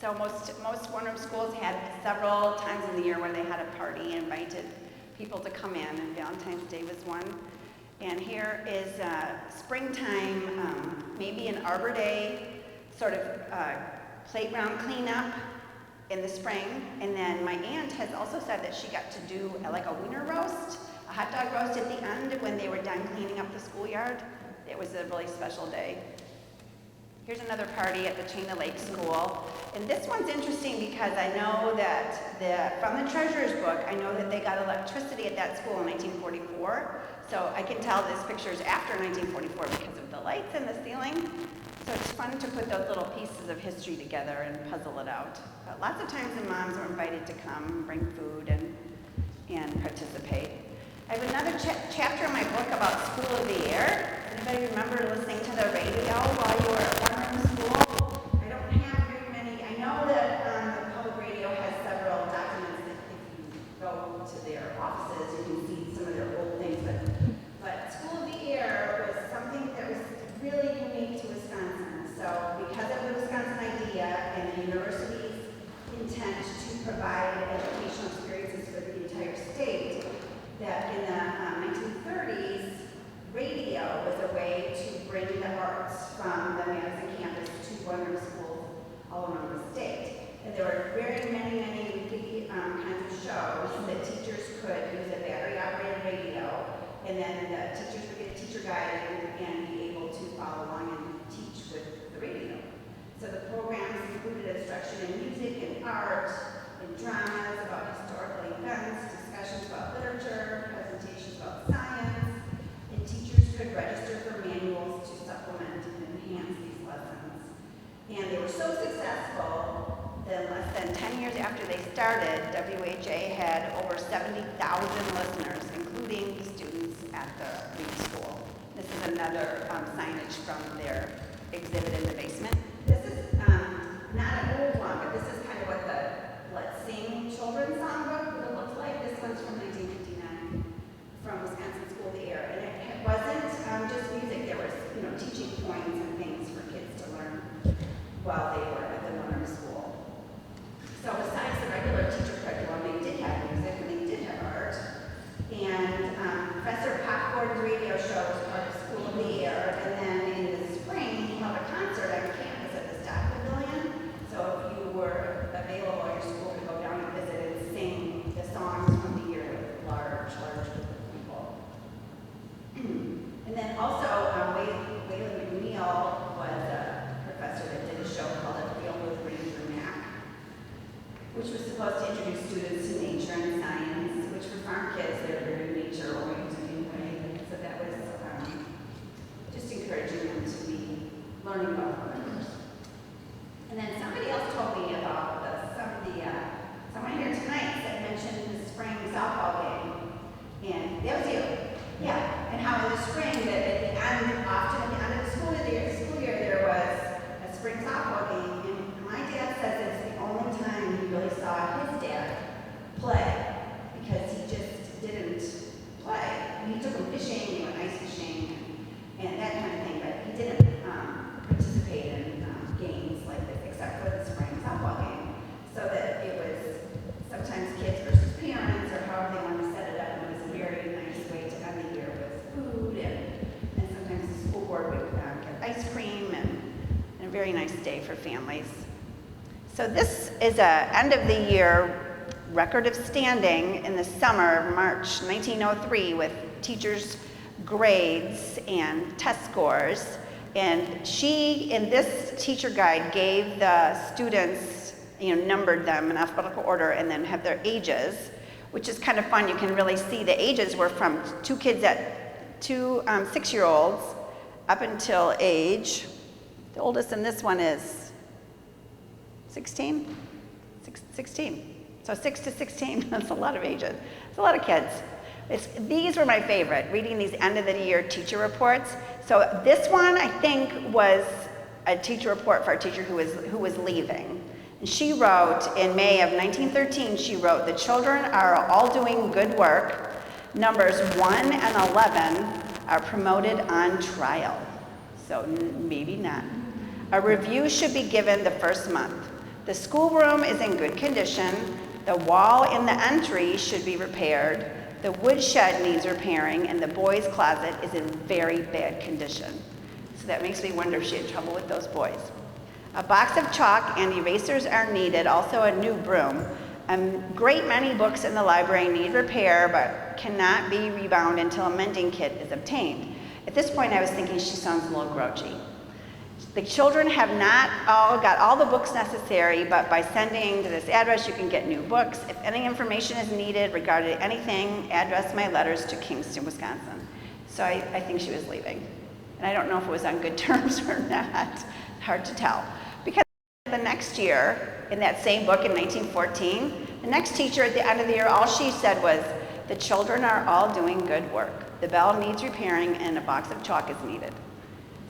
So most one-room schools had several times in the year where they had a party and invited people to come in, and Valentine's Day was one. And here is springtime, maybe an Arbor Day, sort of playground cleanup in the spring. And then my aunt has also said that she got to do like a wiener roast, a hot dog roast at the end when they were done cleaning up the schoolyard. It was a really special day. Here's another party at the Chana Lake School. And this one's interesting because I know that from the treasurer's book, I know that they got electricity at that school in 1944. So I can tell this picture is after 1944 because of the lights in the ceiling. So it's fun to put those little pieces of history together and puzzle it out. But lots of times the moms were invited to come, bring food, and participate. I have another chapter in my book about School of the Air. Anybody remember listening to the radio while you were at one-room school? I don't have very many. I know that the public radio has several documents that if you go to their offices, you can see some of their old things. But School of the Air was something that was really unique to Wisconsin. So because of the Wisconsin idea and the university's intent to provide educational experiences for the entire state, that in the 1930s, radio was a way to bring the arts from the Madison campus to one-room schools all around the state. And there were very many kinds of shows that teachers could use a battery-operated radio, and then the teachers would get a teacher guide and be able to follow along and teach with the radio. So the programs included instruction in music and art, and dramas about historical events, discussions about literature, presentations about science, and teachers could register for manuals to supplement and enhance these lessons. And they were so successful that less than 10 years after they started, WHA had over 70,000 listeners, including the students at the Reed School. This is another signage from their exhibit in the basement. This is not an old one, but this is kind of what the Let's Sing children's songbook would have looked like. This one's from 1959 from Wisconsin School of the Air. And it wasn't just music. There was, teaching points and things for kids to learn while they were at the one-room school. So besides the regular teacher curriculum, they did have music and they did have art. And Professor Popcorn's radio show was part of School of the Air. And then in the spring, he held a concert on campus at the Stock Pavilion. So if you were available at your school to go down and visit and sing the songs from the year with large group of people. And then also, Waylon McNeil was a professor that did a show called A Field with Ranger Mac, which was supposed to introduce students to nature and science, which for farm kids, they're very nature-oriented anyway. So that was just encouraging them to be learning about learners. And then somebody else told me about someone here tonight that mentioned the spring softball game. And that was you. Yeah. And how in the spring, that at the end, often at the end of the school year, there was a spring softball game. And my dad says it's the only time he really saw his dad play, because he just didn't play. He took him fishing, he went ice fishing, and that kind of thing, but he didn't participate in games like this, except for the spring softball game. So that it was sometimes kids versus parents, or however they wanted to set it up. It was a very nice way to end the year with food, and sometimes the school board would get ice cream, and a very nice day for families. So this is a end of the year record of standing in the summer of March 1903 with teachers' grades and test scores. And she, in this teacher guide, gave the students, numbered them in alphabetical order and then have their ages, which is kind of fun. You can really see the ages were from two 6-year-olds up until age. The oldest in this one is 16? 16. So 6 to 16, that's a lot of ages. It's a lot of kids. These were my favorite, reading these end of the year teacher reports. So this one, I think, was a teacher report for a teacher who was leaving. And she wrote, in May of 1913, she wrote, "The children are all doing good work. Numbers 1 and 11 are promoted on trial." So maybe not. "A review should be given the first month. The schoolroom is in good condition. The wall in the entry should be repaired. The woodshed needs repairing, and the boys' closet is in very bad condition." So that makes me wonder if she had trouble with those boys. "A box of chalk and erasers are needed, also a new broom. A great many books in the library need repair, but cannot be rebound until a mending kit is obtained." At this point, I was thinking she sounds a little grouchy. "The children have not all got all the books necessary, but by sending to this address, you can get new books. If any information is needed regarding anything, address my letters to Kingston, Wisconsin." So I think she was leaving. And I don't know if it was on good terms or not. Hard to tell. Because the next year, in that same book in 1914, the next teacher at the end of the year, all she said was, "The children are all doing good work. The bell needs repairing and a box of chalk is needed."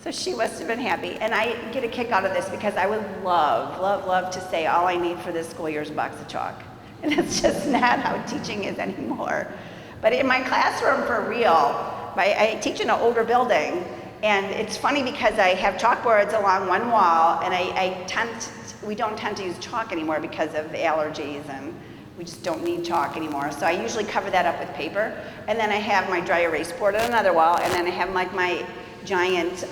So she must have been happy. And I get a kick out of this because I would love, love, love to say all I need for this school year is a box of chalk. And it's just not how teaching is anymore. But in my classroom, for real, I teach in an older building. And it's funny because I have chalkboards along one wall, and we don't tend to use chalk anymore because of allergies, and we just don't need chalk anymore. So I usually cover that up with paper. And then I have my dry erase board on another wall, and then I have like my giant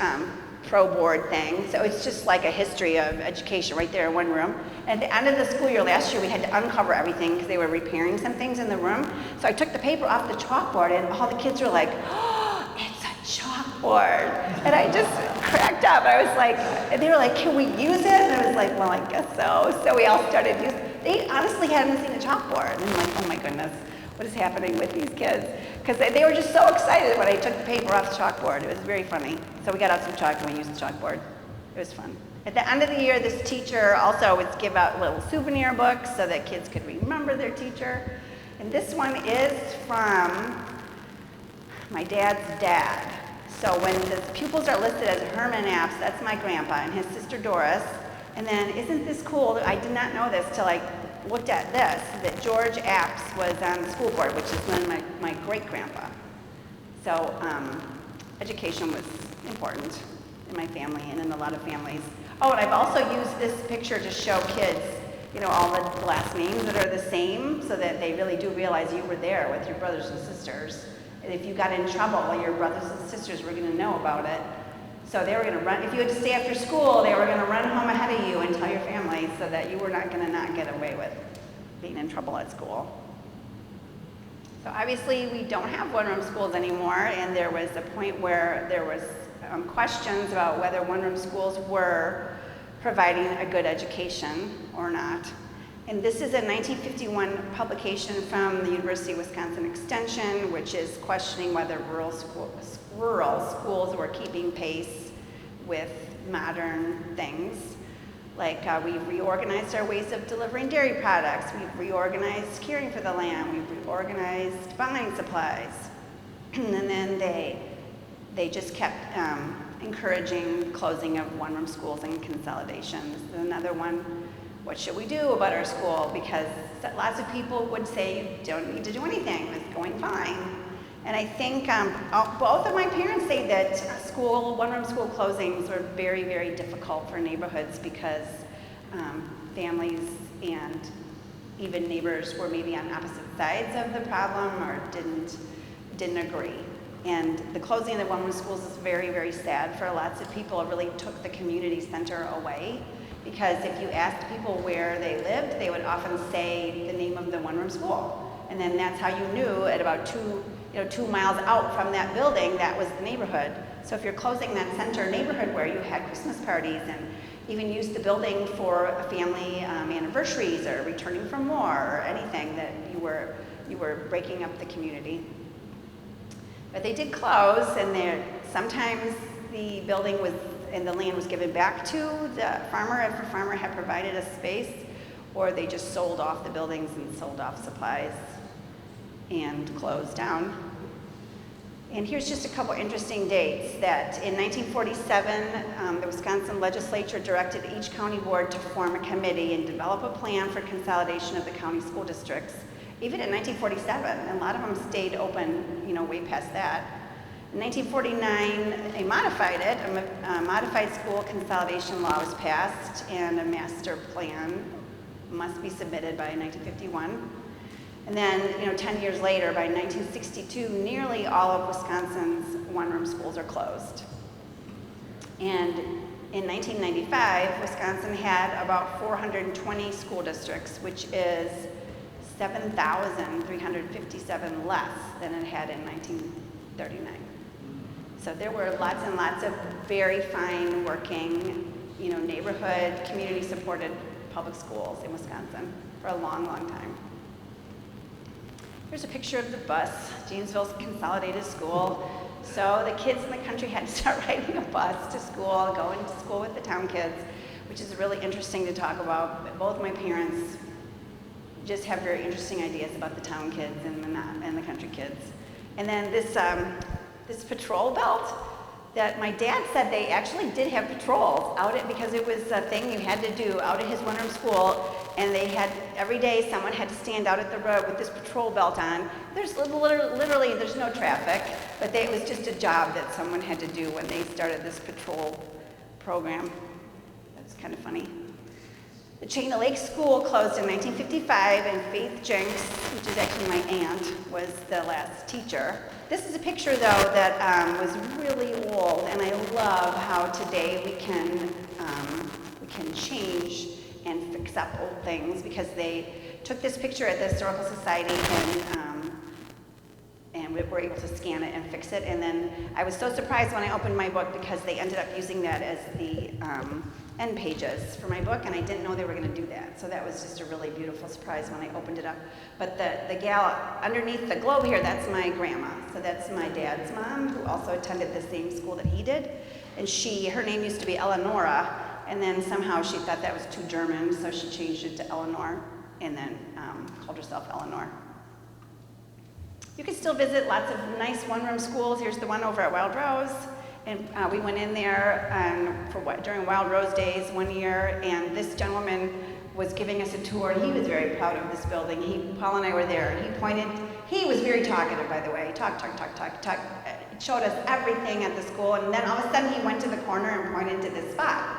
pro board thing. So it's just like a history of education right there in one room. And at the end of the school year last year, we had to uncover everything because they were repairing some things in the room. So I took the paper off the chalkboard, and all the kids were like, "Oh, it's a chalkboard." And I just cracked up. I was like, and they were like, "Can we use it?" And I was like, "Well, I guess so." So we all started using it. They honestly hadn't seen a chalkboard. And I'm like, "Oh my goodness, what is happening with these kids?" Because they were just so excited when I took the paper off the chalkboard. It was very funny. So we got out some chalk and we used the chalkboard. It was fun. At the end of the year, this teacher also would give out little souvenir books so that kids could remember their teacher. And this one is from my dad's dad. So when the pupils are listed as Herman Apps, that's my grandpa and his sister Doris. And then, isn't this cool? I did not know this till I looked at this, that George Apps was on the school board, which is then my great-grandpa. So education was important in my family and in a lot of families. Oh, and I've also used this picture to show kids, all the last names that are the same, so that they really do realize you were there with your brothers and sisters. And if you got in trouble, your brothers and sisters were going to know about it. So they were going to run, if you had to stay after school, they were going to run home ahead of you and tell your family so that you were not going to not get away with being in trouble at school. So obviously we don't have one-room schools anymore, and there was a point where there was questions about whether one-room schools were providing a good education or not. And this is a 1951 publication from the University of Wisconsin Extension, which is questioning whether rural schools were keeping pace with modern things. Like we've reorganized our ways of delivering dairy products, we've reorganized caring for the land, we've reorganized buying supplies. And then they just kept encouraging closing of one-room schools and consolidations. Another one, what should we do about our school? Because lots of people would say you don't need to do anything, it's going fine. And I think both of my parents say that one-room school closings were very, very difficult for neighborhoods because families and even neighbors were maybe on opposite sides of the problem or didn't agree. And the closing of the one-room schools is very, very sad for lots of people. It really took the community center away, because if you asked people where they lived, they would often say the name of the one-room school. And then that's how you knew at about 2 miles out from that building, that was the neighborhood. So if you're closing that center neighborhood where you had Christmas parties and even used the building for a family anniversaries or returning from war or anything, that you were breaking up the community. But they did close, and sometimes the building was and the land was given back to the farmer if the farmer had provided a space, or they just sold off the buildings and sold off supplies and closed down. And here's just a couple interesting dates that in 1947, the Wisconsin legislature directed each county board to form a committee and develop a plan for consolidation of the county school districts. Even in 1947, a lot of them stayed open, way past that. In 1949, they modified it. A modified school consolidation law was passed, and a master plan must be submitted by 1951. And then, 10 years later, by 1962, nearly all of Wisconsin's one-room schools are closed. And in 1995, Wisconsin had about 420 school districts, which is 7,357 less than it had in 1939. So there were lots and lots of very fine working, neighborhood, community-supported public schools in Wisconsin for a long, long time. Here's a picture of the bus, Janesville's Consolidated School. So the kids in the country had to start riding a bus to school, going to school with the town kids, which is really interesting to talk about. Both my parents just have very interesting ideas about the town kids and the country kids. And then this patrol belt that my dad said they actually did have patrols out at, because it was a thing you had to do out at his one-room school, and they had, every day someone had to stand out at the road with this patrol belt on. There's literally, there's no traffic, but it was just a job that someone had to do when they started this patrol program. That's kind of funny. The Chana Lake School closed in 1955, and Faith Jenks, which is actually my aunt, was the last teacher. This is a picture, though, that was really old, and I love how today we can change and fix up old things, because they took this picture at the Historical Society and we were able to scan it and fix it. And then I was so surprised when I opened my book, because they ended up using that as the end pages for my book, and I didn't know they were going to do that. So that was just a really beautiful surprise when I opened it up. But the gal underneath the globe here, that's my grandma. So that's my dad's mom, who also attended the same school that he did. And her name used to be Eleonora, and then somehow she thought that was too German, so she changed it to Eleanor, and then called herself Eleanor. You can still visit lots of nice one-room schools. Here's the one over at Wild Rose. And we went in there during Wild Rose Days one year, and this gentleman was giving us a tour, and he was very proud of this building. Paul and I were there, and he was very talkative, by the way. Talk. Showed us everything at the school, and then all of a sudden he went to the corner and pointed to this spot.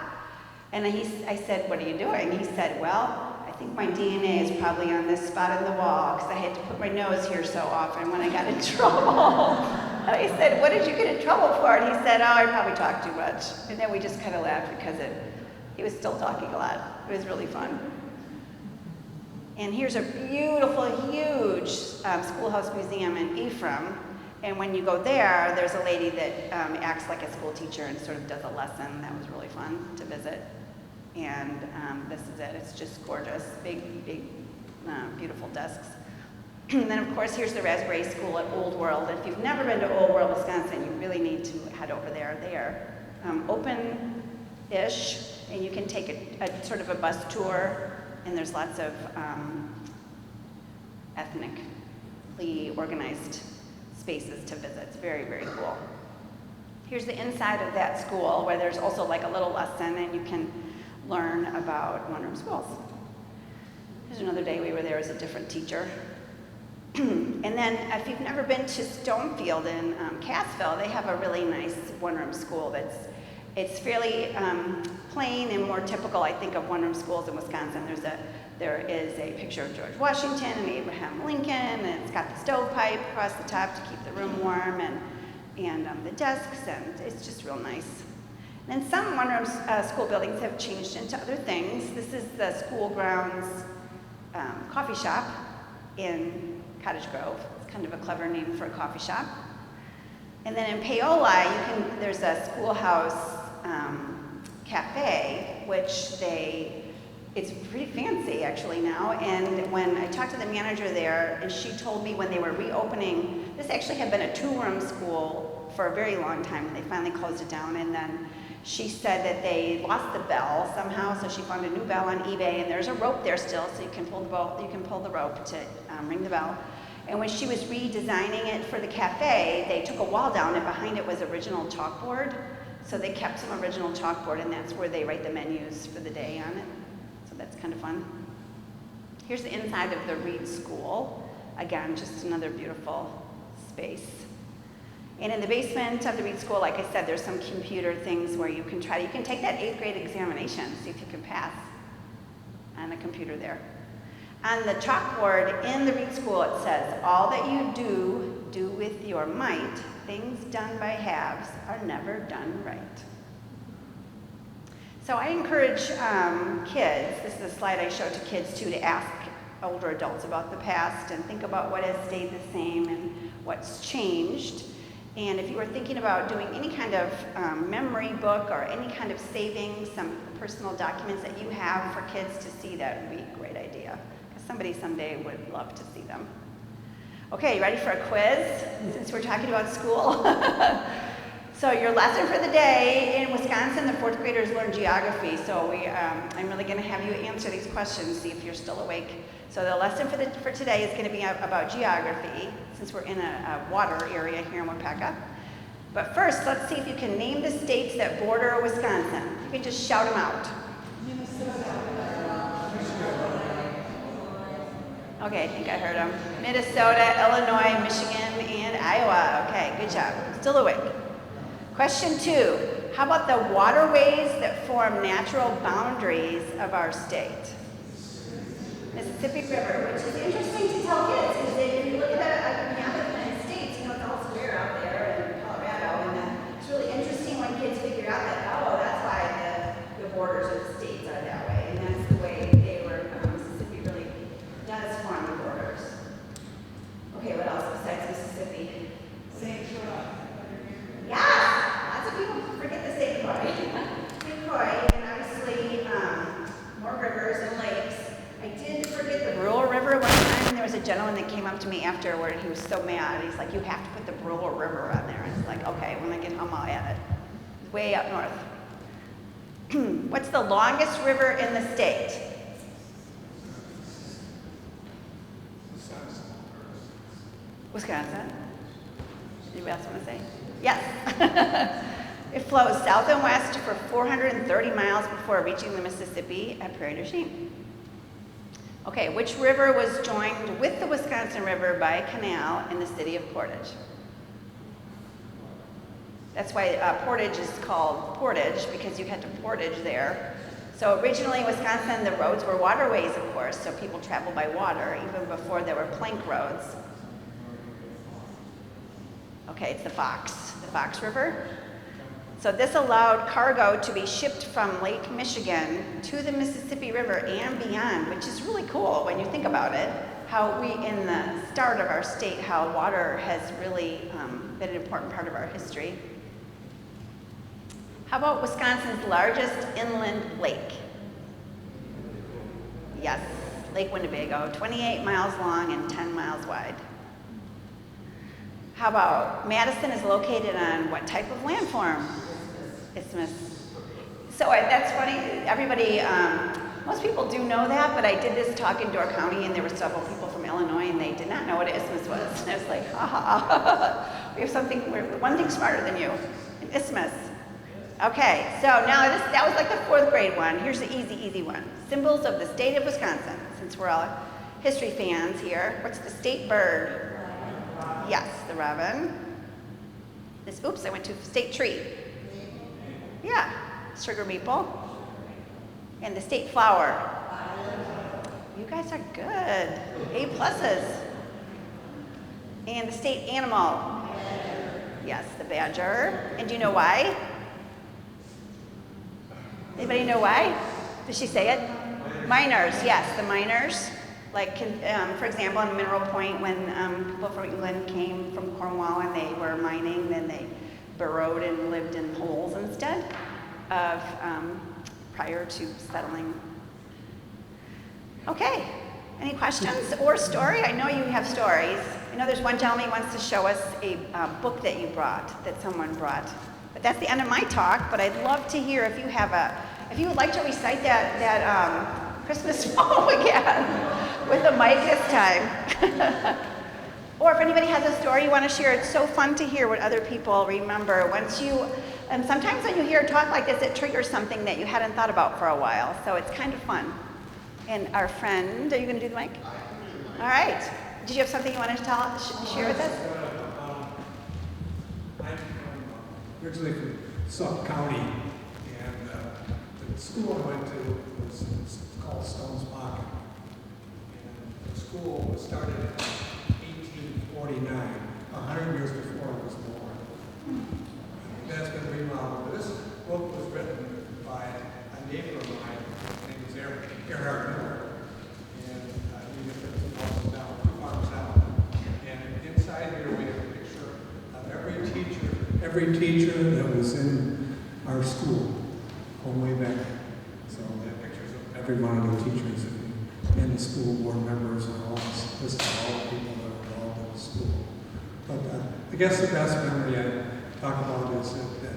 And I said, "What are you doing?" He said, "Well, I think my DNA is probably on this spot in the wall, because I had to put my nose here so often when I got in trouble." And I said, "What did you get in trouble for?" And he said, "Oh, I probably talked too much." And then we just kind of laughed, because he was still talking a lot. It was really fun. And here's a beautiful, huge schoolhouse museum in Ephraim. And when you go there, there's a lady that acts like a school teacher and sort of does a lesson. That was really fun to visit. And this is it. It's just gorgeous. Big, beautiful desks. And then, of course, here's the Raspberry School at Old World. If you've never been to Old World, Wisconsin, you really need to head over there. They are open-ish, and you can take a sort of a bus tour, and there's lots of ethnically organized spaces to visit. It's very, very cool. Here's the inside of that school, where there's also like a little lesson, and you can learn about one-room schools. There's another day we were there as a different teacher. And then if you've never been to Stonefield in Cassville, they have a really nice one-room school it's fairly plain and more typical, I think, of one-room schools in Wisconsin. There is a picture of George Washington and Abraham Lincoln, and it's got the stovepipe across the top to keep the room warm, and the desks, and it's just real nice. And some one-room school buildings have changed into other things. This is the school grounds coffee shop in Cottage Grove. It's kind of a clever name for a coffee shop. And then in Paola, there's a schoolhouse cafe, which it's pretty fancy actually now. And when I talked to the manager there, and she told me when they were reopening, this actually had been a two-room school for a very long time, and they finally closed it down. And then she said that they lost the bell somehow, so she found a new bell on eBay, and there's a rope there still, so you can pull the rope to ring the bell. And when she was redesigning it for the cafe, they took a wall down, and behind it was original chalkboard. So they kept some original chalkboard, and that's where they write the menus for the day on it. So that's kind of fun. Here's the inside of the Reed School. Again, just another beautiful space. And in the basement of the Reed School, like I said, there's some computer things where you can take that 8th grade examination, see if you can pass on the computer there. On the chalkboard in the Reed School, it says, all that you do with your might. Things done by halves are never done right. So I encourage kids, this is a slide I show to kids too, to ask older adults about the past and think about what has stayed the same and what's changed. And if you were thinking about doing any kind of memory book or any kind of saving some personal documents that you have for kids to see, that would be a great idea. Because somebody someday would love to see them. Okay, you ready for a quiz? Since we're talking about school. So your lesson for the day, in Wisconsin, the 4th graders learn geography. So I'm really gonna have you answer these questions, see if you're still awake. So the lesson for today is gonna be about geography, since we're in a water area here in Waupaca. But first, let's see if you can name the states that border Wisconsin. You can just shout them out. Okay, I think I heard them. Minnesota, Illinois, Michigan, and Iowa. Okay, good job. Still awake. Question 2. How about the waterways that form natural boundaries of our state? Mississippi River, which is interesting to tell kids, because if you look at a map of the United States, you know, it's all square out there in Colorado, and it's really interesting when kids figure out that, oh, that's why the borders of the states are that way, and that's the way they were, Mississippi really does form the borders. Okay, what else besides Mississippi? St. Croix. Yeah, lots of people forget the St. Croix. St. Croix, and obviously more rivers and lakes. I did forget the Brule River one time, and there was a gentleman that came up to me afterward, and he was so mad. He's like, you have to put the Brule River on there. And it's like, okay, when I get home, I'll add it. It's way up north. What's the longest river in the state? Wisconsin. Anybody else want to say? Yes. It flows south and west for 430 miles before reaching the Mississippi at Prairie du Chien. Okay, which river was joined with the Wisconsin River by a canal in the city of Portage? That's why Portage is called Portage, because you had to portage there. So originally in Wisconsin, the roads were waterways, of course, so people traveled by water, even before there were plank roads. Okay, it's the Fox River. So this allowed cargo to be shipped from Lake Michigan to the Mississippi River and beyond, which is really cool when you think about it, how we, in the start of our state, how water has really been an important part of our history. How about Wisconsin's largest inland lake? Yes, Lake Winnebago, 28 miles long and 10 miles wide. How about Madison is located on what type of landform? Isthmus. So that's funny, everybody, most people do know that, but I did this talk in Door County and there were several people from Illinois and they did not know what an isthmus was. And I was like, ha ha, we have something, we're one thing smarter than you, an isthmus. Okay, so now that was like the 4th grade one. Here's the easy one. Symbols of the state of Wisconsin, since we're all history fans here. What's the state bird? Yes, the robin. Oops, I went to state tree. Yeah, sugar maple. And the state flower. You guys are good. A pluses. And the state animal. Yes, the badger. And do you know why? Anybody know why? Did she say it? Miners, yes, the miners. Like, for example, in Mineral Point, when people from England came from Cornwall and they were mining, then they burrowed and lived in holes instead of prior to settling. Okay, any questions or story? I know you have stories. I know there's one gentleman who wants to show us a book that you brought, that someone brought. But that's the end of my talk, but I'd love to hear if you have if you would like to recite that Christmas poem again with a mic this time. Or if anybody has a story you want to share, it's so fun to hear what other people remember. And sometimes when you hear a talk like this, it triggers something that you hadn't thought about for a while, so it's kind of fun. And our friend, are you going to do the mic? All right. Did you have something you wanted to share with us? I'm originally from Suffolk County, and the school I went to was called Stone's Pocket. And the school was started in 1849, 100 years before I was born. That's been remodeled. This book was written by a neighbor of mine. His name was Erhard Miller. And he lived in 2 farms down. And inside here we have a picture of every teacher that was in our school all the way back. So we have pictures of every one of the teachers and the school board members and all this. This is all the people that are involved in the school. But I guess the best memory I talk about is that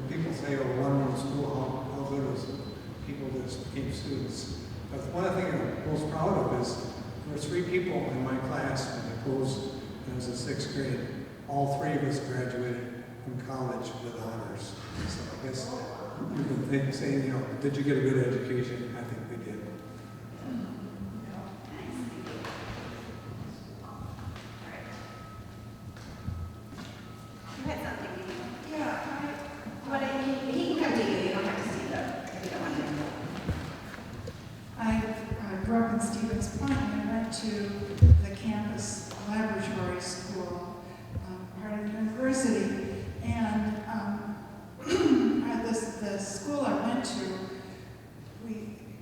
people say, oh, one school, how good is it? People that keep students. But one of the things I'm most proud of is there were 3 people in my class when I closed when I was in 6th grade. All 3 of us graduated from college with honors. So I guess you can say, did you get a good education? I think we did. You had something. Yeah, He can come to you. You don't have to stand up if you don't want to. I grew up in Stevens Point and I went to the campus laboratory school, part of the university. And the school I went to,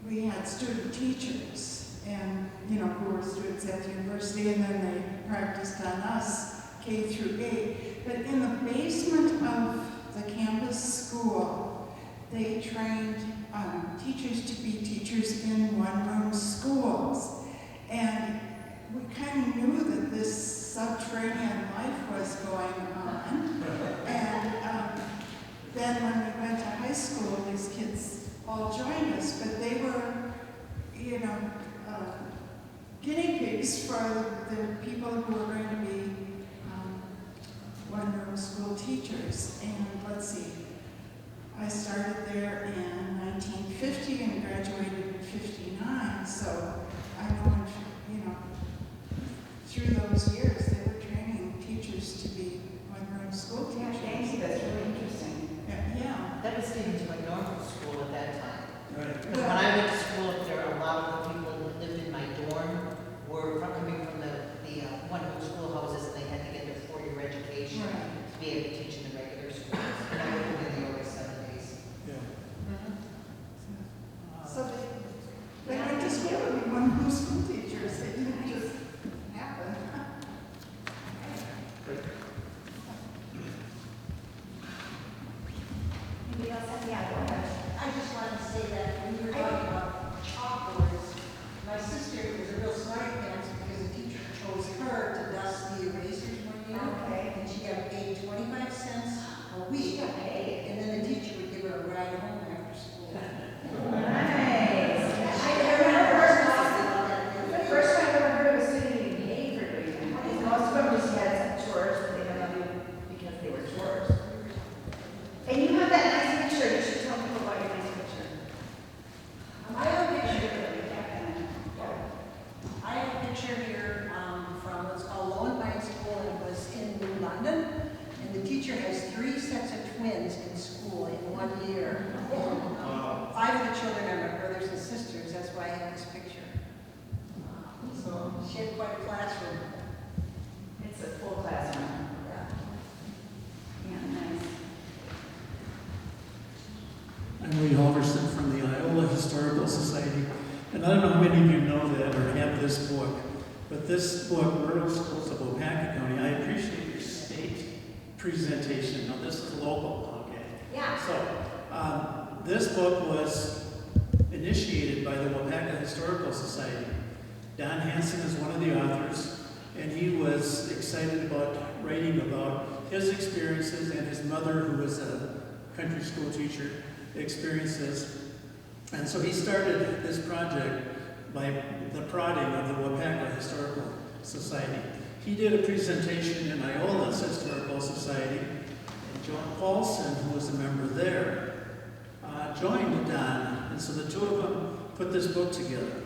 we had student teachers, and who were students at the university, and then they practiced on us K through 8. But in the basement of the campus school, they trained teachers to be teachers in one-room schools. And we kind of knew that this subterranean life was going on. And then when we went to high school, these kids all joined us, but they were, guinea pigs for the people who were going to be one-room school teachers. And let's see, I started there in 1950 and graduated in 59, so I know, through those years they were training teachers to be one-room school Yeah, teachers. thank you. That's really interesting. Yeah. That was Stevens Point Normal School at that time. Right. Because when I went to school up there, a lot of the people that lived in my dorm were coming from the one-room schoolhouses, and they had to get their 4-year education Right. to be able to teach in the regular schools. And I worked in the early 70s. Yeah. So they went to school to be one-room school teachers. They didn't just happen. Anybody else have? Yeah, go ahead. I just wanted to say that when you were talking about chalkboards, my sister was a real smart pants because the teacher chose her to dust the erasers one year. Okay. And she got paid 25 cents a week. And then the teacher would give her a ride home after school. Nice. I remember the first time I ever heard of a student getting paid for doing that. Most of them just had chores that they had to do because they were chores. And you have that nice picture. You should tell people about your nice picture. I have a picture I have a picture here from what's called Lowen Pine School, and it was in New London. And the teacher has 3 sets of twins in school in 1 year. And, 5 of the children are my brothers and sisters. That's why I have this picture. So she had quite a classroom. It's a full classroom. Yeah. Yeah, nice. I'm Lee Halverson from the Iowa Historical Society, and I don't know how many of you know that or have this book, but this book, Rural Schools of Waupaca County, I appreciate your state presentation. Now, this is local, okay? Yeah. So, this book was initiated by the Waupaca Historical Society. Don Hansen is one of the authors, and he was excited about writing about his experiences and his mother, who was a country school teacher, experiences. And so he started this project by the prodding of the Waupaca Historical Society. He did a presentation in Iola's Historical Society, and John Paulson, who was a member there, joined Don, and so the two of them put this book together.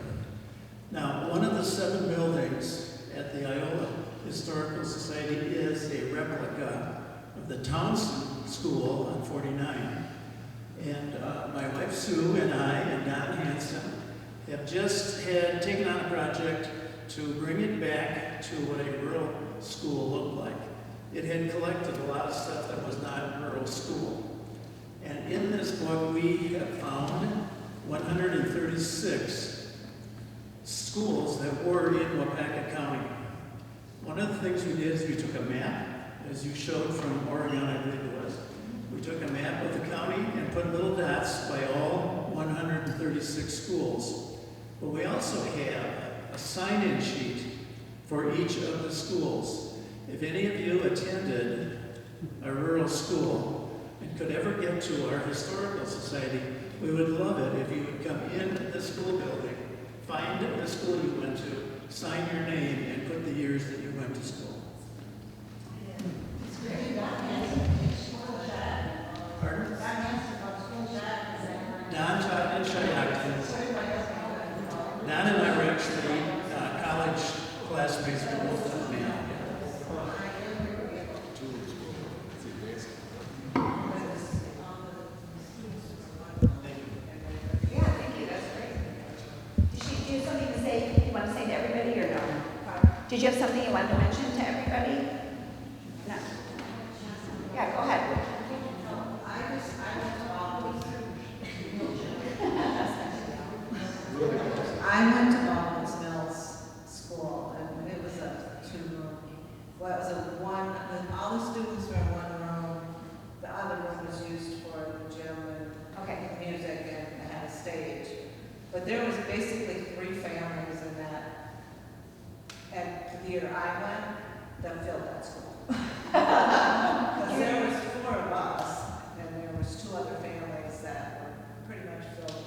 Now, one of the 7 buildings at the Iola Historical Society is a replica of the Townsend School on 49. And my wife Sue and I and Don Hanson have just taken on a project to bring it back to what a rural school looked like. It had collected a lot of stuff that was not rural school. And in this book, we have found 136 schools that were in Waupaca County. One of the things we did is we took a map, as you showed from Oregon, I believe it was. We took a map of the county and put little dots by all 136 schools. But we also have a sign-in sheet for each of the schools. If any of you attended a rural school and could ever get to our historical society, we would love it if you would come into the school building, find the school you went to, sign your name, and put the years that you went to school. Pardon? Don taught in Cheyenne. Don and I were actually college classmates for both of them. Yeah, thank you, that's great. Do you have something to say, you want to say to everybody or no? Did you have something you wanted to mention to everybody? No? Yeah, go ahead. I went to Baldwin's Mills School, and it was a 2-room. Well, it was a one, all the students were in one room. The other room was used for the gym and music, and it had a stage. But there was basically 3 families in that, at the year I went, that filled that school. Because there was 4 of us, and there was 2 other families that were pretty much filled,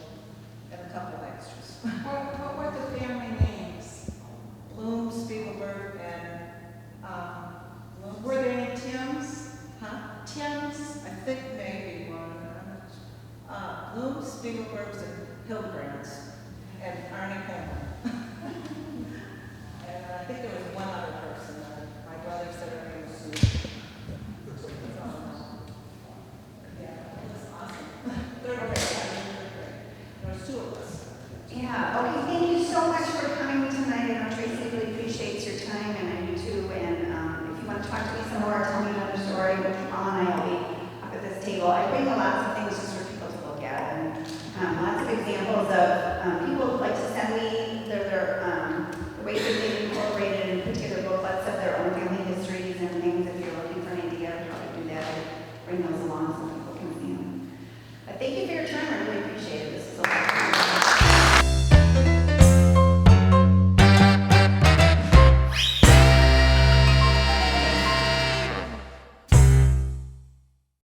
and a couple extras. What were the family names? Bloom, Spiegelberg, and, Bloom. Were there any Tims? Huh? Tims? I think maybe one. Bloom, Spiegelbergs, and Hildebrands, and Arnie Coleman. And I think there was one other person. My brother said her name was Sue. Yeah, it was awesome. Third grade, there was 2 of us. Yeah, okay, thank you so much for coming tonight. I know Tracy really appreciates your time, and I do too. And if you want to talk to me some more, tell me another story, Paul and I will be up at this table. I bring lots of things just for people to look at, and lots of examples of people who like to send me the ways that they've incorporated and put together booklets of their own family histories and things. If you're looking for an idea of how to do that, I bring those along so people can see them. But thank you for your time. I really appreciate it. This is a lot of fun.